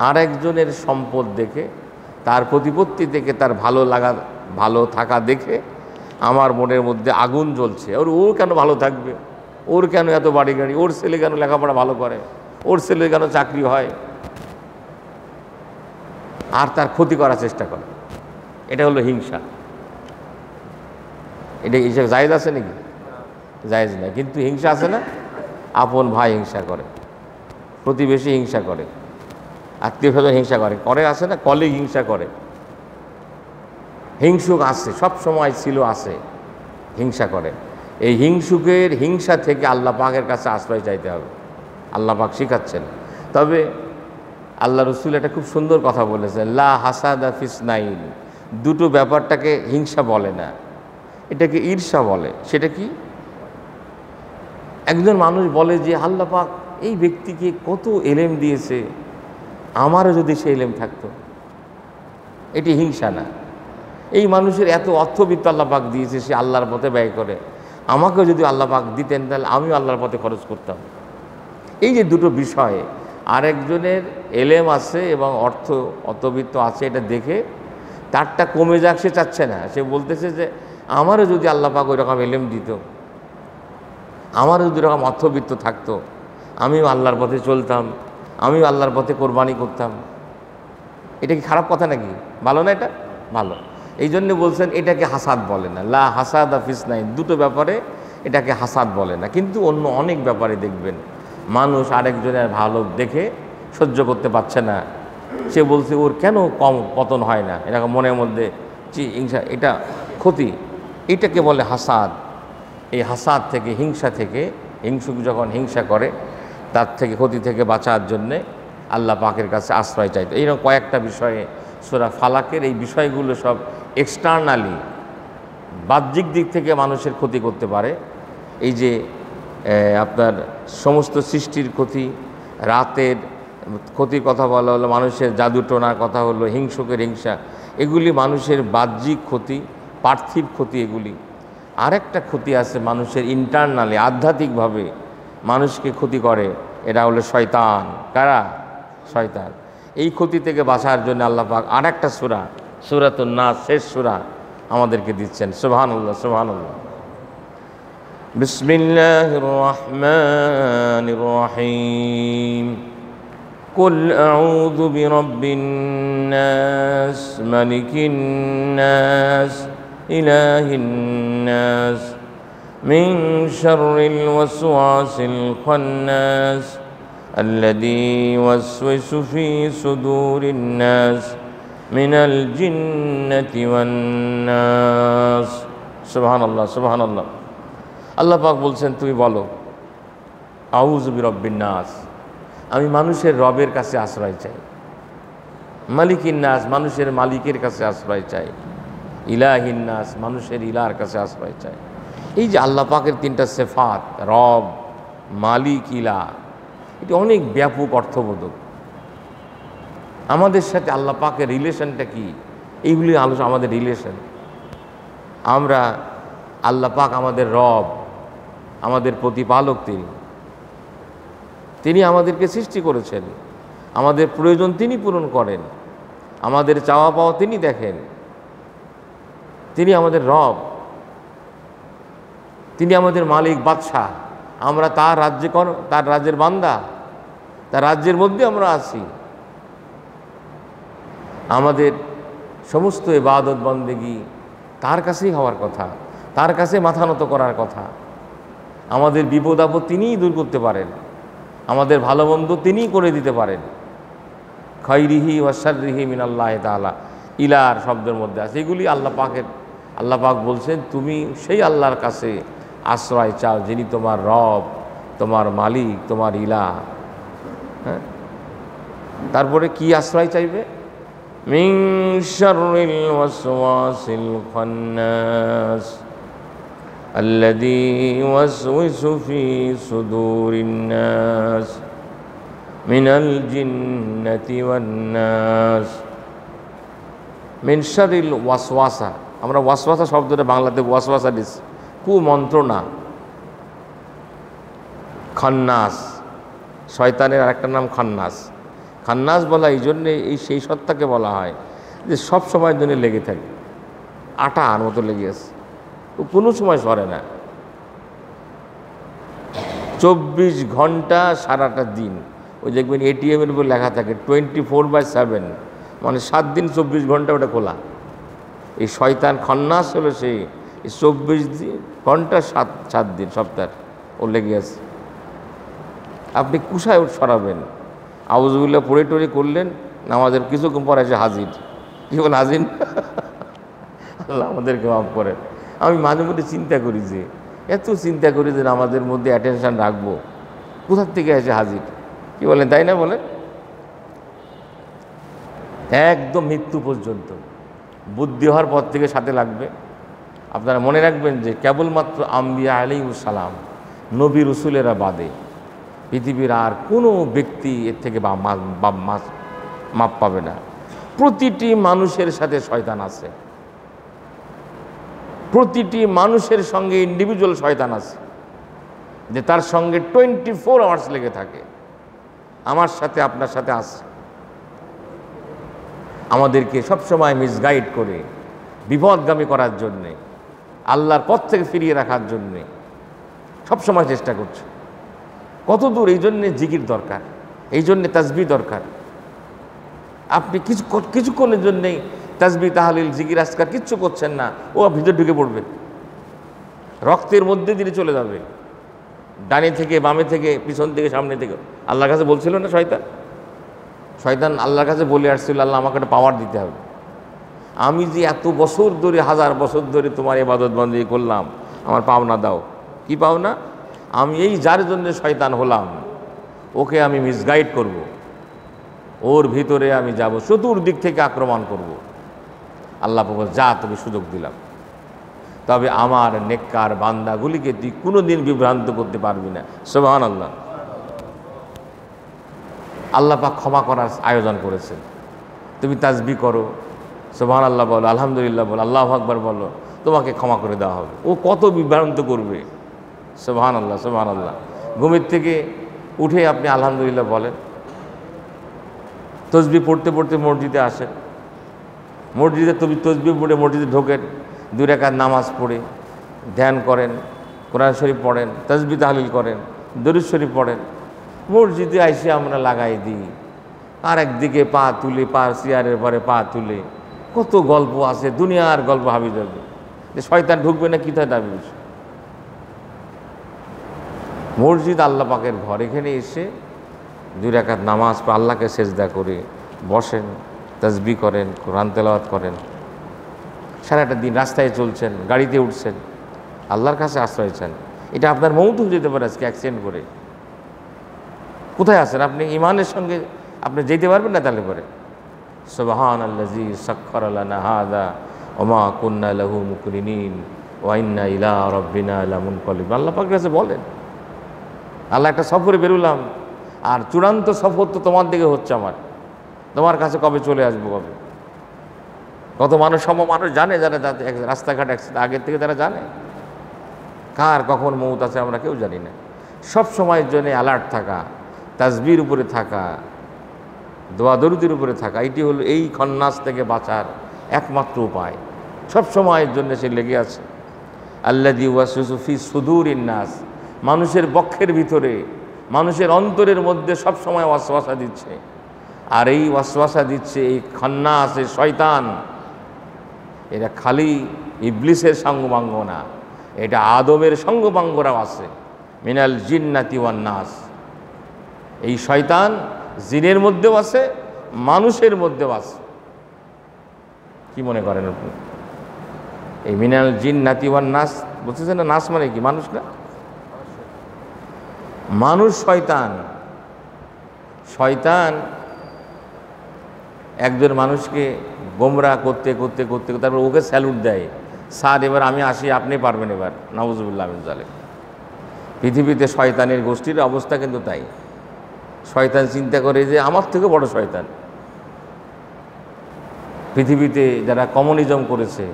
আরেকজনের সম্পদ দেখে, তার প্রতিপত্তি থেকে, তার ভালো থাকা দেখে আমার মনের মধ্যে আগুন জ্বলছে। ও কেন ভালো থাকবে, ওর কেন এত বাড়ি গাড়ি, ওর ছেলে কেন লেখাপড়া ভালো করে, ওর ছেলে কেন চাকরি হয়, আর তার ক্ষতি করার চেষ্টা করে। এটা হলো হিংসা। এটা হিংসা জায়েজ আছে নাকি? জায়েজ না। কিন্তু হিংসা আছে না, আপন ভাই হিংসা করে, প্রতিবেশী হিংসা করে, আত্মীয় স্বজন হিংসা করে আছে না, কলিগ হিংসা করে। হিংসুক আছে, সব সময় ছিল, আছে, হিংসা করে। এই হিংসুকের হিংসা থেকে আল্লাহ পাকের কাছে আশ্রয় চাইতে হবে, আল্লাহ পাক শিখাচ্ছেন। তবে আল্লাহ রসুল একটা খুব সুন্দর কথা বলেছেন, লা হাসাদা ফিসনাইন। দুটো ব্যাপারটাকে হিংসা বলে না, এটাকে ঈর্ষা বলে। সেটা কি? একজন মানুষ বলে যে আল্লাহ পাক এই ব্যক্তিকে কত এলেম দিয়েছে, আমারও যদি সে এলেম থাকতো। এটি হিংসা না। এই মানুষের এত অর্থবিত্ত আল্লাহ পাক দিয়েছে, সে আল্লাহর পথে ব্যয় করে, আমাকেও যদি আল্লাহ পাক দিতেন তাহলে আমিও আল্লাহর পথে খরচ করতাম। এই যে দুটো বিষয়ে, আরেকজনের এলেম আছে এবং অর্থবিত্ত আছে, এটা দেখে তারটা কমে যাক সে চাচ্ছে না। সে বলতেছে যে আমারও যদি আল্লাহ পাক ওই রকম এলেম দিত, আমারও যদি রকম অর্থবিত্ত থাকতো, আমিও আল্লাহর পথে চলতাম, আমিও আল্লাহর পথে কোরবানি করতাম। এটা কি খারাপ কথা নাকি? ভালো না? এটা ভালো। এই জন্য বলছেন এটাকে হাসাদ বলে না, লা হাসাদা ফিসনাইন। দুটো ব্যাপারে এটাকে হাসাদ বলে না। কিন্তু অন্য অনেক ব্যাপারে দেখবেন মানুষ আরেকজনের ভালো দেখে সহ্য করতে পারছে না, সে বলছে ওর কেন কম পতন হয় না, এরকম মনের মধ্যে হিংসা, এটা ক্ষতি, এটাকে বলে হাসাদ। এই হাসাদ থেকে, হিংসা থেকে, হিংসুক যখন হিংসা করে তার থেকে, ক্ষতি থেকে বাঁচার জন্যে আল্লাহ পাকের কাছে আশ্রয় চাইতে। এইরকম কয়েকটা বিষয়ে সূরা ফালাকের এই বিষয়গুলো সব এক্সটার্নালি, বাহ্যিক দিক থেকে মানুষের ক্ষতি করতে পারে। এই যে আপনার সমস্ত সৃষ্টির ক্ষতি, রাতের ক্ষতির কথা বলা হলো, মানুষের জাদুটোনার কথা হলো, হিংসুকের হিংসা, এগুলি মানুষের বাহ্যিক ক্ষতি, পার্থিব ক্ষতি এগুলি। আরেকটা ক্ষতি আছে মানুষের ইন্টারনালি, আধ্যাত্মিকভাবে মানুষকে ক্ষতি করে, এটা হলো শয়তান। কারা? শয়তান। এই ক্ষতি থেকে বাঁচার জন্য আল্লাহ পাক আরেকটা সূরা, সূরাতুন নাস, শেষ সূরা আমাদেরকে দিচ্ছেন। সুবহানাল্লাহ, সুবহানাল্লাহ। বিসমিল্লাহির রহমানির রহিম। কুল আউযু বিরাব্বিন নাস, মালিকিন নাস, ইলাহিন নাস, মিন শাররিল ওয়াসওয়াসিল খান্নাস, الذي يوسوس في صدور الناس من الجنة والناس। সুবহানাল্লাহ, সুবহানাল্লাহ। আল্লাহ পাক বলছেন, তুমি বলো আউযু বিরাব্বিন নাস, আমি মানুষের রবের কাছে আশ্রয় চাই। মালিকিন নাস, মানুষের মালিকের কাছে আশ্রয় চাই। ইলাহিন নাস, মানুষের ইলার কাছে আশ্রয় চাই। এই যে আল্লাহ পাকের তিনটা সিফাত, রব, মালিক, ইলা, এটি অনেক ব্যাপক অর্থবোধক। আমাদের সাথে আল্লাহ পাকের রিলেশনটা কি, এইগুলি আলোচনা। আমাদের রিলেশন, আমরা আল্লাহ পাক আমাদের রব, আমাদের প্রতিপালক। তিনি আমাদেরকে সৃষ্টি করেছেন, আমাদের প্রয়োজন তিনি পূরণ করেন, আমাদের চাওয়া পাওয়া তিনি দেখেন। তিনি আমাদের রব, তিনি আমাদের মালিক, বাদশাহ। আমরা তার রাজ্যের বান্দা, তার রাজ্যের মধ্যে আমরা আছি। আমাদের সমস্ত ইবাদত বন্দেগী তার কাছেই হওয়ার কথা, তার কাছে মাথা নত করার কথা। আমাদের বিপদ আপদ তিনিই দূর করতে পারেন, আমাদের ভালো মন্দ তিনিই করে দিতে পারেন। খাইরিহি ওয়া শাররিহি মিনাল্লাহি তাআলা, ইলার শব্দের মধ্যে আছে এগুলি আল্লাহ পাকের। আল্লাহ পাক বলছেন, তুমি সেই আল্লাহর কাছে আশ্রয় চাও যিনি তোমার রব, তোমার মালিক, তোমার ইলা। হ্যাঁ, তারপরে কি আশ্রয় চাইবে? মিন শাররিল ওয়াসওয়াসিল খান্নাস, আল্লাযী ইউওয়াসওয়িসু ফী সুদুরিন নাস, মিনাল জিন্নাতি ওয়ান নাস। মিন শাররিল ওয়াসওয়াসা, আমরা ওয়াসওয়াসা শব্দটা বাংলাতে ওয়াসওয়াসা দিচ্ছি, কুমন্ত্রণা। খান্নাস, শয়তানের আরেকটা নাম খান্নাস। খান্নাস বলা এই জন্যে, সেই সত্তাকে বলা হয় যে সব সময়ের জন্য লেগে থাকে, আটার মতো লেগে আছে, ও কোনো সময় সরে না। 24 ঘন্টা সারাটা দিন। ওই দেখবেন এটিএমের উপর লেখা থাকে 24/7, মানে 7 দিন 24 ঘন্টা ওটা খোলা। এই শয়তান খান্নাস হলো সেই 24 ঘন্টা 7 দিন সপ্তাহে ও লেগে আছে। আপনি কুসায় সরাবেন, আউযুবিল্লাহ পড়ে টড়ে করলেন, আমাদের কিছুক্ষণ পর এসে হাজির। কি বল হাজির? আল্লাহ আমাদেরকে মাফ করেন। আমি মাঝে মধ্যে চিন্তা করি যে এত চিন্তা করি যে আমাদের মধ্যে অ্যাটেনশান রাখবো, কোথার থেকে এসে হাজির। কি বলেন, তাই না? বলেন, একদম মৃত্যু পর্যন্ত বুদ্ধি হওয়ার পর থেকে সাথে লাগবে। আপনারা মনে রাখবেন যে কেবলমাত্র আম্বিয়া আলাইহিস সালাম, নবী রসুলেরা বাদে পৃথিবীর আর কোনো ব্যক্তি এর থেকে মাপ পাবে না। প্রতিটি মানুষের সাথে শয়তান আছে, প্রতিটি মানুষের সঙ্গে ইন্ডিভিজুয়াল শয়তান আছে, যে তার সঙ্গে 24 আওয়ার্স লেগে থাকে। আমার সাথে, আপনার সাথে আছে। আমাদেরকে সবসময় মিসগাইড করে বিপদগামী করার জন্যে, আল্লাহর পথ থেকে ফিরিয়ে রাখার জন্যে সবসময় চেষ্টা করছে। কত দূর? এই জন্যে জিকির দরকার, এই জন্যে তাসবিহ দরকার। আপনি কিছুক্ষণের জন্যেই তাসবিহ, তাহলিল, জিকির, আজকার কিচ্ছু করছেন না, ও ভিতর ঢুকে পড়বে, রক্তের মধ্যে দিয়ে চলে যাবে, ডানে থেকে বামে থেকে, পিছন থেকে সামনে থেকে। আল্লাহর কাছে বলছিল না শয়তান আল্লাহর কাছে বলে আসছিল, আল্লাহ আমাকে একটা পাওয়ার দিতে হবে। আমি যে এত বছর ধরে, 1000 বছর ধরে তোমার ইবাদত বন্দেগী করলাম, আমার পাওনা দাও। কি পাওনা? আমি এই যার জন্য শয়তান হলাম, ওকে আমি মিসগাইড করব, ওর ভিতরে আমি যাব, চতুর্দিক থেকে আক্রমণ করব। আল্লাহ বলে, যা, তোকে সুযোগ দিলাম, তবে আমার নেককার বান্দাগুলিকে তুই কোনোদিন বিভ্রান্ত করতে পারবি না। সুবহানাল্লাহ। আল্লাহ পাক ক্ষমা করার আয়োজন করেছেন। তুমি তাসবিহ করো, সুবহানাল্লাহ বলো, আলহামদুলিল্লাহ বলো, আল্লাহু আকবার বলো, তোমাকে ক্ষমা করে দেওয়া হবে। ও কত বিভ্রান্ত করবে। সুবহানাল্লাহ, সুবহানাল্লাহ। ঘুমের থেকে উঠে আপনি আলহামদুলিল্লাহ বলেন, তসবিহ পড়তে পড়তে মসজিদে আসেন, মসজিদে তসবিহ পড়ে মসজিদে ঢোকেন, 2 রাকাত নামাজ পড়ে ধ্যান করেন, কোরআন শরীফ পড়েন, তাসবিহ তাহলিল করেন, দরুদ শরীফ পড়েন। মসজিদে আইসে আমরা লাগাই দিই, আর একদিকে পা তুলে, পা চেয়ারের পরে পা তুলে, কত গল্প আছে, দুনিয়ার গল্প হাবি যাবে, যে শয়তান ঢুকবে না কি তাই দাবি। মসজিদ আল্লাহ পাকের ঘর, এখানে এসে 2 রাকাত নামাজ পড়ে আল্লাহকে সেজদা করে বসেন, তাসবিহ করেন, কোরআন তেলাওয়াত করেন। সারাটা দিন রাস্তায় চলছেন, গাড়িতে উঠছেন, আল্লাহর কাছে আশ্রয় চান। এটা আপনার মৌত হয়ে যেতে পারে আজকে অ্যাক্সিডেন্ট করে। কোথায় আছেন আপনি? ইমানের সঙ্গে আপনি যেতে পারবেন না তাহলে পরে? সুবহানাল্লাযী সাখখারা লানা হাযা ওয়া মা কুন্না লাহু মুকরিনিন ওয়া ইন্না ইলা রাব্বিনা লামুনকালিবুন। আল্লাহ পাকের কাছে বলেন, আল্লাহ একটা সফরে বেরোলাম, আর চূড়ান্ত সফর তো তোমার দিকে হচ্ছে, আমার তোমার কাছে কবে চলে আসবো, কবে? কত মানুষ জানে, যারা রাস্তাঘাট অ্যাক্সিডেন্ট আগের থেকে তারা জানে কার কখন মৌত আছে, আমরা কেউ জানি না। সব সময়ের জন্য অ্যালার্ট থাকা, তাসবির উপরে থাকা, দোয়া দরুদের উপরে থাকা, এটি হলো এই খন্নাস থেকে বাঁচার একমাত্র উপায়। সব সময়ের জন্য সে লেগে আছে। আল্লাযী ওয়াসওয়াসু ফি সুদুরিন নাস, মানুষের বক্ষের ভিতরে, মানুষের অন্তরের মধ্যে সব সময় ওয়াসওয়াসা দিচ্ছে। আর এই ওয়াসওয়াসা দিচ্ছে এই খন্নাস, এই শয়তান। এটা খালি ইবলিসের সঙ্গবাঙ্গ না, এটা আদমের সঙ্গবাঙ্গরাও আছে, মিনাল জিন্নাতি ওয়ান নাস। এই শয়তান জিনের মধ্যেও আছে, মানুষের মধ্যেও আছে। কি মনে করেন আপনি? এই মিনাল জিন্নাতি ওয়ান নাস বলতেছেন না, নাস মানে কি? মানুষ না, মানুষ শয়তান। শয়তান একজন মানুষকে গোমরা করতে করতে করতে তারপর ওকে স্যালুট দেয়, স্যার এবার আমি আসি, আপনি পারবেন এবার। নাউজুবিল্লাহ মিন যালিক। পৃথিবীতে শয়তানের গোষ্ঠীর অবস্থা কিন্তু তাই। শয়তান চিন্তা করে যে আমার থেকে বড় শয়তান। পৃথিবীতে যারা কমিউনিজম করেছে,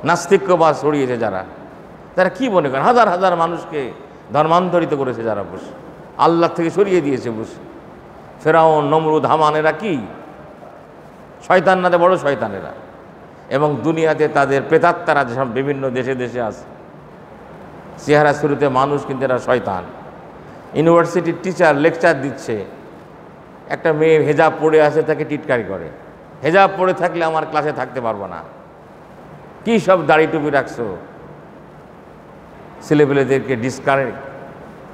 নাস্তিক্যবাদ ছড়িয়েছে যারা, তারা কি মনে করেন? হাজার হাজার মানুষকে ধর্মান্তরিত করেছে যারা, বসে আল্লাহ থেকে সরিয়ে দিয়েছে বসে। ফেরাউন, নমরুদ, হামানেরা কি শয়তান না? বড় শয়তানেরা। এবং দুনিয়াতে তাদের প্রেতাত্মারা যেসব বিভিন্ন দেশে দেশে আছে, চেহারা শুরুতে মানুষ, কিন্তু এরা শয়তান। ইউনিভার্সিটির টিচার লেকচার দিচ্ছে, একটা মেয়ে হেজাব পরে আছে, তাকে টিটকারি করে, হেজাব পরে থাকলে আমার ক্লাসে থাকতে পারবো না, কি সব দাড়ি টুপি রাখছো। ছেলেপেলেদেরকে ডিসকারেজ,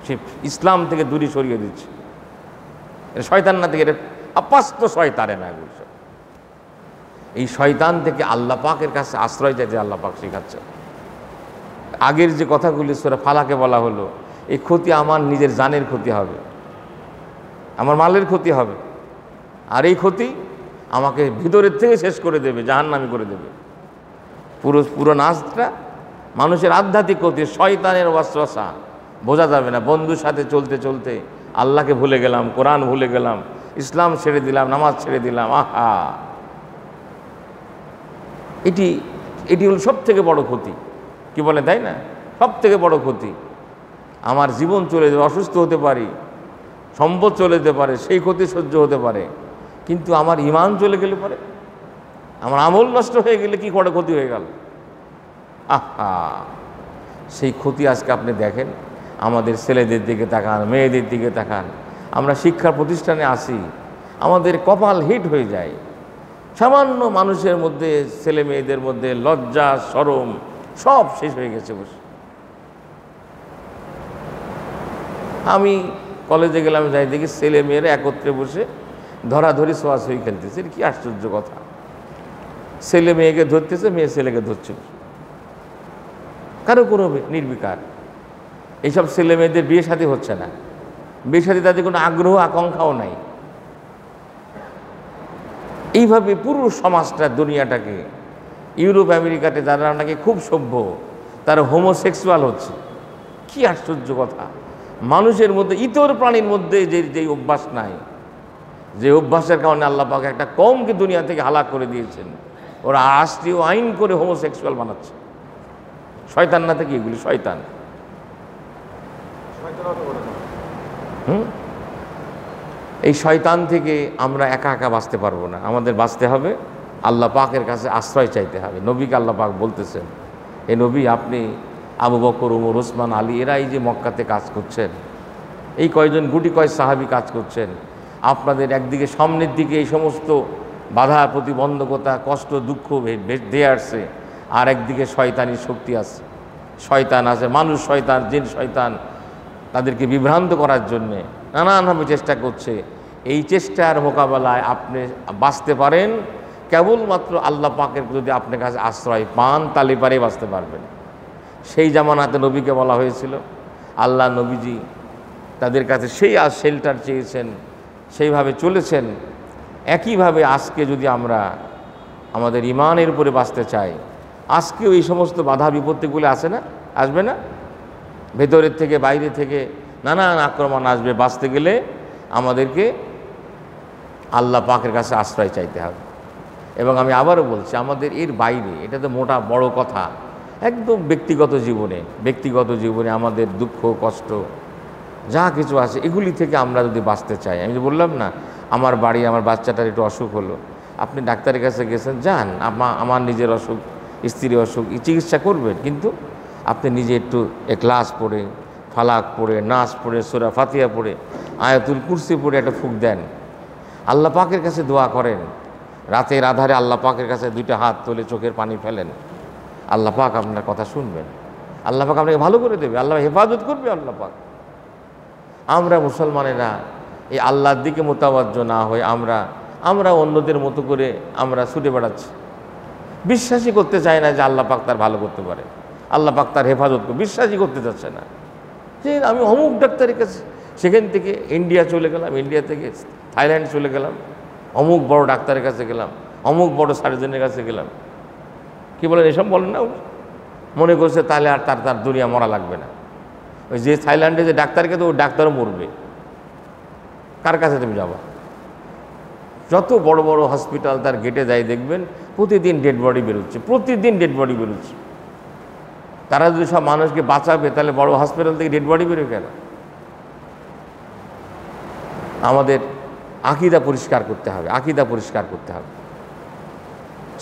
সে ইসলাম থেকে দূরে সরিয়ে দিচ্ছে। শয়তান না থেকে এটা আপাস্ত শয়তানে না। এই শয়তান থেকে আল্লাহ পাকের কাছে আশ্রয় চাইতে আল্লাহ পাক শেখাচ্ছে। আগের যে কথাগুলি সূরা ফালাকে বলা হলো, এই ক্ষতি আমার নিজের জানের ক্ষতি হবে, আমার মালের ক্ষতি হবে, আর এই ক্ষতি আমাকে ভিতরের থেকে শেষ করে দেবে, জাহান্নামী করে দেবে। পুরো নাচটা মানুষের আধ্যাত্মিক ক্ষতি, শয়তানের ওয়াসওয়াসা, বোঝা যাবে না। বন্ধুর সাথে চলতে চলতে আল্লাহকে ভুলে গেলাম, কোরআন ভুলে গেলাম, ইসলাম ছেড়ে দিলাম, নামাজ ছেড়ে দিলাম। আহা, এটি হল সব থেকে বড় ক্ষতি। কি বলে, তাই না? সব থেকে বড় ক্ষতি। আমার জীবন চলে যাবে, অসুস্থ হতে পারি, সম্পদ চলে যেতে পারে, সেই ক্ষতি সহ্য হতে পারে, কিন্তু আমার ঈমান চলে গেলে পারে, আমার আমল নষ্ট হয়ে গেলে কি বড় ক্ষতি হয়ে গেল। আহা, সেই ক্ষতি আজকে আপনি দেখেন। আমাদের ছেলেদের দিকে তাকান, মেয়েদের দিকে তাকান, আমরা শিক্ষা প্রতিষ্ঠানে আসি, আমাদের কপাল হিট হয়ে যায়। সামান্য মানুষের মধ্যে, ছেলে মেয়েদের মধ্যে লজ্জা, শরম সব শেষ হয়ে গেছে বসে। আমি কলেজে গেলাম, যাই দেখি ছেলে মেয়েরা একত্রে বসে ধরাধরি ছোঁয়াছুঁয়ি খেলতেছে। কি আশ্চর্য কথা! ছেলে মেয়েকে ধরতেছে, মেয়ে ছেলেকে ধরছে, কারো কোনো নির্বিকার। এইসব ছেলে মেয়েদের বিয়ে শাদী হচ্ছে না, বিয়ে শাদী তাদের কোনো আগ্রহ আকাঙ্ক্ষাও নাই। এইভাবে পুরো সমাজটা, দুনিয়াটাকে, ইউরোপ আমেরিকাতে যারা নাকি খুব সভ্য, তারা হোমোসেক্সুয়াল হচ্ছে। কি আশ্চর্য কথা! মানুষের মধ্যে, ইতর প্রাণীর মধ্যে যে অভ্যাস নাই, যে অভ্যাসের কারণে আল্লাহ পাক একটা কওমকে দুনিয়া থেকে হালাক করে দিয়েছেন, ওরা রাষ্ট্রীয় আইন করে হোমোসেক্সুয়াল বানাচ্ছে। শয়তান না থেকে এগুলি শয়তান। এই শয়তান থেকে আমরা একা একা বাঁচতে পারবো না, আমাদের বাঁচতে হবে, আল্লাহ পাকের কাছে আশ্রয় চাইতে হবে। নবীকে আল্লাহ পাক বলতেছেন, এ নবী, আপনি আবু বকর, ওমর, ওসমান, আলী, এরা এই যে মক্কাতে কাজ করছেন, এই কয়জন গুটি কয় সাহাবী কাজ করছেন, আপনাদের একদিকে সামনের দিকে এই সমস্ত বাধা প্রতিবন্ধকতা, কষ্ট, দুঃখ দিয়ে আসছে, আর একদিকে শয়তানি শক্তি আছে, শয়তান আছে, মানুষ শয়তান, জিন শয়তান, তাদেরকে বিভ্রান্ত করার জন্যে নানানভাবে চেষ্টা করছে। এই চেষ্টার মোকাবেলায় আপনি বাঁচতে পারেন কেবলমাত্র আল্লাহ পাকের যদি আপনার কাছে আশ্রয় পান, তাহলে পারেই বাঁচতে পারবেন। সেই জামানাতে নবীকে বলা হয়েছিল, আল্লাহ নবীজি তাদের কাছে সেই শেল্টার চেয়েছেন, সেইভাবে চলেছেন। একইভাবে আজকে যদি আমরা আমাদের ইমানের উপরে বাঁচতে চাই, আজকেও এই সমস্ত বাধা বিপত্তিগুলো আসে না, আসবে না? ভেতরের থেকে বাইরে থেকে নানান আক্রমণ আসবে। বাঁচতে গেলে আমাদেরকে আল্লাহ পাকের কাছে আশ্রয় চাইতে হবে। এবং আমি আবারও বলছি, আমাদের এর বাইরে, এটা তো মোটা বড় কথা, একদম ব্যক্তিগত জীবনে আমাদের দুঃখ কষ্ট যা কিছু আছে, এগুলি থেকে আমরা যদি বাঁচতে চাই, আমি যে বললাম না, আমার বাড়ি, আমার বাচ্চাটার একটু অসুখ হলো, আপনি ডাক্তারের কাছে গেছেন, যান, আমার নিজের অসুখ, স্ত্রীর অসুখ, চিকিৎসা করবেন, কিন্তু আপনি নিজে একটু এখলাস পড়ে, ফালাক পড়ে, নাস পড়ে, সূরা ফাতিহা পড়ে, আয়াতুল কুরসি পড়ে একটা ফুঁক দেন, আল্লাহ পাকের কাছে দোয়া করেন। রাতের আধারে আল্লাহ পাকের কাছে দুইটা হাত তুলে চোখের পানি ফেলেন, আল্লাহ পাক আপনার কথা শুনবেন, আল্লাহ পাক আপনাকে ভালো করে দেবে, আল্লাহ হেফাজত করবে আল্লাহ পাক। আমরা মুসলমানেরা এই আল্লাহর দিকে মোতাবজ্জ না হয়ে আমরা অন্যদের মতো করে আমরা ছুটে বেড়াচ্ছি। বিশ্বাসই করতে চায় না যে আল্লাহ পাক তার ভালো করতে পারে, আল্লাহ পাক তার হেফাজত করে, বিশ্বাসই করতে চাচ্ছে না যে আমি অমুক ডাক্তারের কাছে, সেখান থেকে ইন্ডিয়া চলে গেলাম, ইন্ডিয়া থেকে থাইল্যান্ড চলে গেলাম, অমুক বড় ডাক্তারের কাছে গেলাম, অমুক বড় সার্জনের কাছে গেলাম, কি বলেন, এসব বলেন না? মনে করছে তাহলে আর তার দুনিয়া মরা লাগবে না। ওই যে থাইল্যান্ডে যে ডাক্তারকে, তো ওই ডাক্তারও মরবে, কার কাছে তুমি যাবা? যত বড় বড় হসপিটাল তার গেটে যাই দেখবেন প্রতিদিন ডেড বডি বেরোচ্ছে, তারা যদি সব মানুষকে বাঁচাবে, তাহলে বড় হসপিটাল থেকে ডেড বডি বেরোবে কেন? আমাদের আকীদা পরিষ্কার করতে হবে,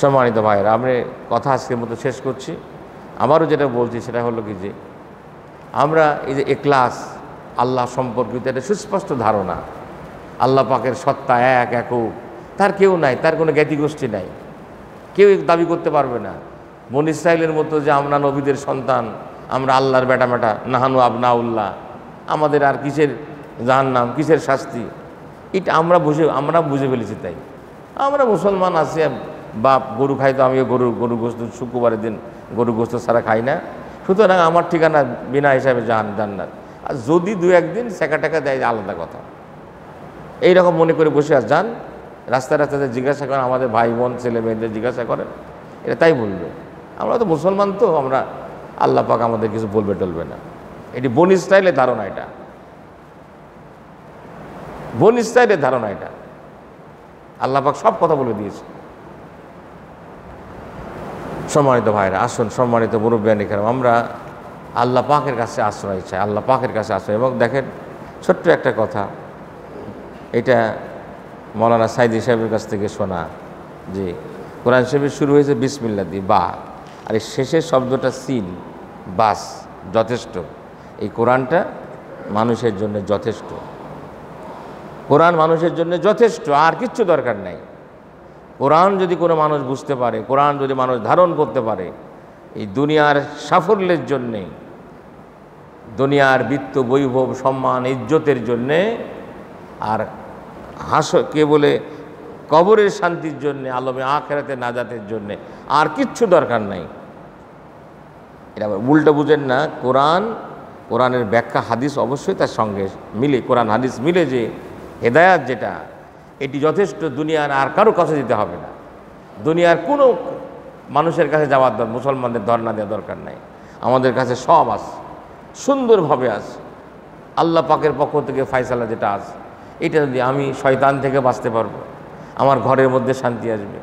সম্মানিত ভাইয়েরা। আমি কথা আজকের মতো শেষ করছি। আবারও যেটা বলছি সেটা হলো কি, যে আমরা এই যে এখলাস, আল্লাহ সম্পর্কিত একটা সুস্পষ্ট ধারণা, আল্লাহ পাকের সত্তা একক, তার কেউ নাই, তার কোনো জ্ঞাতিগোষ্ঠী নাই, কেউ দাবি করতে পারবে না। বনী ইসরাঈলের মতো যে আমরা নবীদের সন্তান, আমরা আল্লাহর বেটা, নাহানু আবনাউল্লাহ, আমাদের আর কিসের জাহান্নাম, কিসের শাস্তি, এটা আমরা বুঝে ফেলেছি। তাই আমরা মুসলমান আছি, বাপ গরু খাই, তো আমিও গরু গোস্ত, শুক্রবারের দিন গরু গোস্ত ছাড়া খাই না, সুতরাং আমার ঠিকানা বিনা হিসাবে জান্নাত। আর যদি দু একদিন সেকা টাকা দেয়, আলাদা কথা। এইরকম মনে করে বসে আর যান, রাস্তায় জিজ্ঞাসা করেন, আমাদের ভাই বোন ছেলে মেয়েদের জিজ্ঞাসা করেন, এটা তাই বলবে। আমরা তো মুসলমান, তো আমরা, আল্লাহ পাক আমাদের কিছু বলবে টলবে না। এটি বনী ইসরাঈলের ধারণা, এটা আল্লাহ পাক সব কথা বলে দিয়েছে। সম্মানিত ভাইরা, আসুন, সম্মানিত মুরব্বিয়ানি কেরাম, আমরা আল্লাহ পাকের কাছে আশ্রয় চাই, এবং দেখেন, ছোট্ট একটা কথা, এটা মৌলানা সাইদি সাহেবের কাছ থেকে শোনা, যে কোরআন শরীফ শুরু হয়েছে বিসমিল্লাহ দিয়ে, বা, আর এই শেষের শব্দটা সিন, বাস, যথেষ্ট। এই কোরআনটা মানুষের জন্য যথেষ্ট, কোরআন মানুষের জন্য যথেষ্ট, আর কিচ্ছু দরকার নাই। কোরআন যদি কোনো মানুষ বুঝতে পারে, কোরআন যদি মানুষ ধারণ করতে পারে, এই দুনিয়ার সাফল্যের জন্যে, দুনিয়ার বৃত্ত, বৈভব, সম্মান, ইজ্জতের জন্যে, আর কে বলে কবরের শান্তির জন্যে, আলমে আখিরাতে নাজাতের জন্যে আর কিচ্ছু দরকার নাই। এটা উল্টো বুঝেন না। কোরআনের ব্যাখ্যা হাদিস অবশ্যই তার সঙ্গে মিলে, কোরআন হাদিস মিলে, যে হেদায়াত যেটা, এটি যথেষ্ট, দুনিয়ার আর কারো কাছে যেতে হবে না, দুনিয়ার কোনো মানুষের কাছে যাওয়ার মুসলমানদের ধর্ণা দেওয়ার দরকার নাই। আমাদের কাছে সব আছে, সুন্দরভাবে আছে, আল্লাহ পাকের পক্ষ থেকে ফায়সালা যেটা আছে, এটা যদি আমি শয়তান থেকে বাঁচতে পারবো, আমার ঘরের মধ্যে শান্তি আসবে।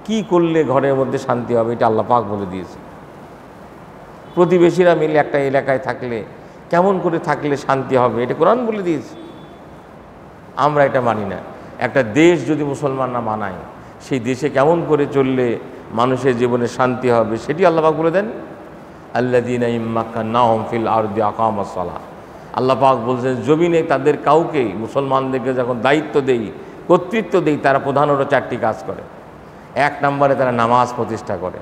কি করলে ঘরের মধ্যে শান্তি হবে, এটা আল্লাহ পাক বলে দিয়েছে। প্রতিবেশীরা মিলে একটা এলাকায় থাকলে কেমন করে থাকলে শান্তি হবে, এটা কোরআন বলে দিয়েছে। আমরা এটা মানি না। একটা দেশ যদি মুসলমান না মানায়, সেই দেশে কেমন করে চললে মানুষের জীবনে শান্তি হবে সেটি আল্লাহ পাক বলে দেন। আল্লাযীনা ইম্মাক্কান্নাহুম ফিল আরদি আকামাস সালাহ। আল্লাহ পাক বলছেন জমিনে তাদের কাউকে, মুসলমানদেরকে যখন দায়িত্ব দেই, কর্তৃত্ব দেই, তারা প্রধানত 4টি কাজ করে। 1 নম্বরে তারা নামাজ প্রতিষ্ঠা করে,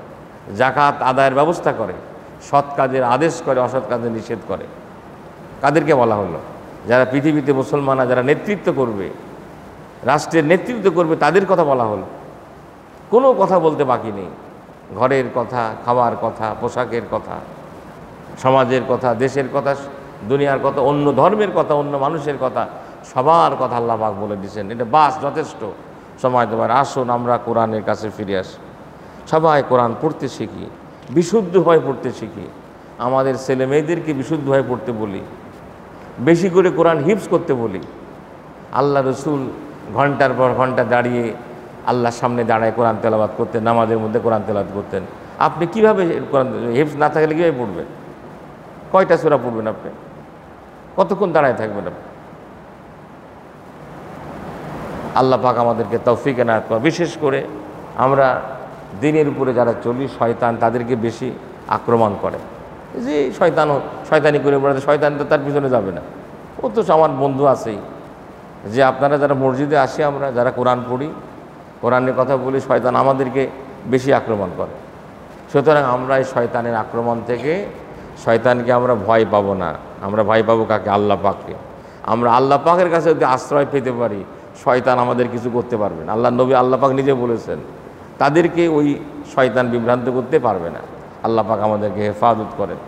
যাকাত আদায়ের ব্যবস্থা করে, সৎ কাজের আদেশ করে, অসৎ কাজের নিষেধ করে। কাদেরকে বলা হলো? যারা পৃথিবীতে মুসলমানরা যারা নেতৃত্ব করবে, রাষ্ট্রের নেতৃত্ব করবে, তাদের কথা বলা হলো। কোনো কথা বলতে বাকি নেই। ঘরের কথা, খাওয়ার কথা, পোশাকের কথা, সমাজের কথা, দেশের কথা, দুনিয়ার কথা, অন্য ধর্মের কথা, অন্য মানুষের কথা, সবার কথা আল্লাহ পাক বলে দিয়েছেন। এটা বাস, যথেষ্ট। সময় তোমার আসুন আমরা কোরআনের কাছে ফিরে আসি, সবাই কোরআন পড়তে শিখি, বিশুদ্ধভাবে পড়তে শিখি। আমাদের ছেলে মেয়েদেরকে বিশুদ্ধভাবে পড়তে বলি, বেশি করে কোরআন হিফজ করতে বলি। আল্লাহ রসুল ঘন্টার পর ঘন্টা দাঁড়িয়ে আল্লাহর সামনে দাঁড়ায় কোরআন তেলাওয়াত করতেন, নামাজের মধ্যে কোরআন তেলাওয়াত করতেন। আপনি কীভাবে কোরআন হিফজ না থাকলে কীভাবে পড়বেন? কয়টা সূরা পড়বেন আপনি? কতক্ষণ দাঁড়ায় থাকবেন আপনি? আল্লাহ পাক আমাদেরকে তৌফিক এনায়েত করেন। বিশেষ করে আমরা দিনের উপরে যারা চলি, শয়তান তাদেরকে বেশি আক্রমণ করে। যে শয়তানি করে বেড়াতে, শয়তান তো তার পিছনে যাবে না। ও তো আমার বন্ধু আছেই। যে আপনারা যারা মসজিদে আসি, আমরা যারা কোরআন পড়ি, কোরআনের কথা বলি, শয়তান আমাদেরকে বেশি আক্রমণ করে। সুতরাং আমরা এই শয়তানের আক্রমণ থেকে, শয়তানকে আমরা ভয় পাবো না। আমরা ভয় পাবো কাকে? আল্লাহ পাককে। আমরা আল্লাহ পাকের কাছে যদি আশ্রয় পেতে পারি, শয়তান আমাদের কিছু করতে পারবে না। আল্লাহ নবী, আল্লাহ পাক নিজে বলেছেন, তাদেরকে ওই শয়তান বিভ্রান্ত করতে পারবে না। আল্লাহ পাক আমাদেরকে হেফাজত করেন।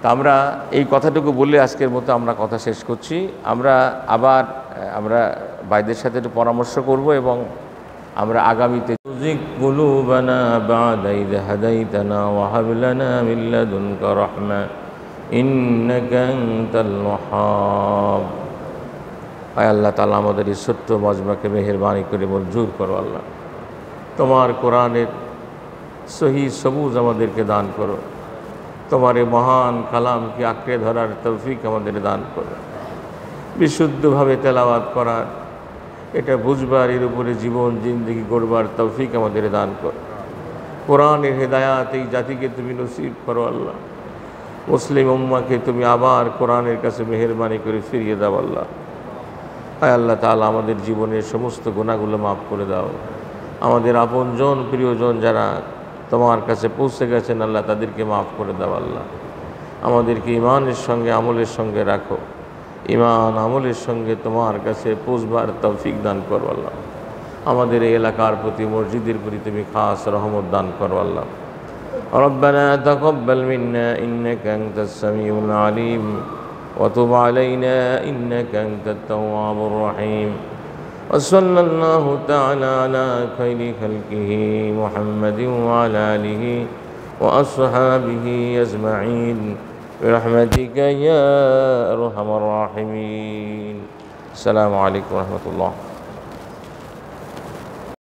তা আমরা এই কথাটুকু বললে আজকের মতো আমরা কথা শেষ করছি। আমরা আবার ভাইদের সাথে একটু পরামর্শ করব এবং আমরা আগামীতে কুলুবানা বা'দা ইয হাদাইতানা ওয়া হাব লানা মিন লাদুনকা রাহমা ইন্নাকা আনতাল ওয়াহ্হাব। আয় আল্লাহ তাআলা, আমাদের এই ছোট্ট মজমাকে মেহেরবানি করে মঞ্জুর করো। আল্লাহ, তোমার কোরআনের সহি সবুজ আমাদেরকে দান করো। তোমার এই মহান কালামকে আঁকড়ে ধরার তৌফিক আমাদের দান করো। বিশুদ্ধভাবে তেলাওয়াত করার, এটা বুঝবার, এর উপরে জীবন জিন্দেগি গড়বার তৌফিক আমাদের দান করো। কোরআনের হেদায়াত এই জাতিকে তুমি নসিব করো। আল্লাহ, মুসলিম উম্মাকে তুমি আবার কোরআনের কাছে মেহেরবানি করে ফিরিয়ে দাও। আল্লাহ, আয় আল্লাহ তাআলা, আমাদের জীবনের সমস্ত গুনাহগুলো মাফ করে দাও। আমাদের আপনজন প্রিয়জন যারা তোমার কাছে পৌঁছে গেছেন, আল্লাহ তাদেরকে মাফ করে দাও। আল্লাহ, আমাদেরকে ইমানের সঙ্গে আমলের সঙ্গে রাখো। ইমান আমলের সঙ্গে তোমার কাছে পৌঁছবার তৌফিক দান করো। আল্লাহ, আমাদের এই এলাকার প্রতি, মসজিদের প্রতি তুমি খাস রহমত দান করো। আল্লাহ, রব্বানা তাকাব্বাল মিন্না ইন্নাকা আনতাস সামিউল আলিম ওয়া তুব আলাইনা ইন্নাকা আনতাত তাওয়াবুর রহিম। وصلى الله تعالى على خير خلقه محمد وعلى آله وأصحابه أجمعين برحمتك يا أرحم الراحمين. السلام عليكم ورحمة الله.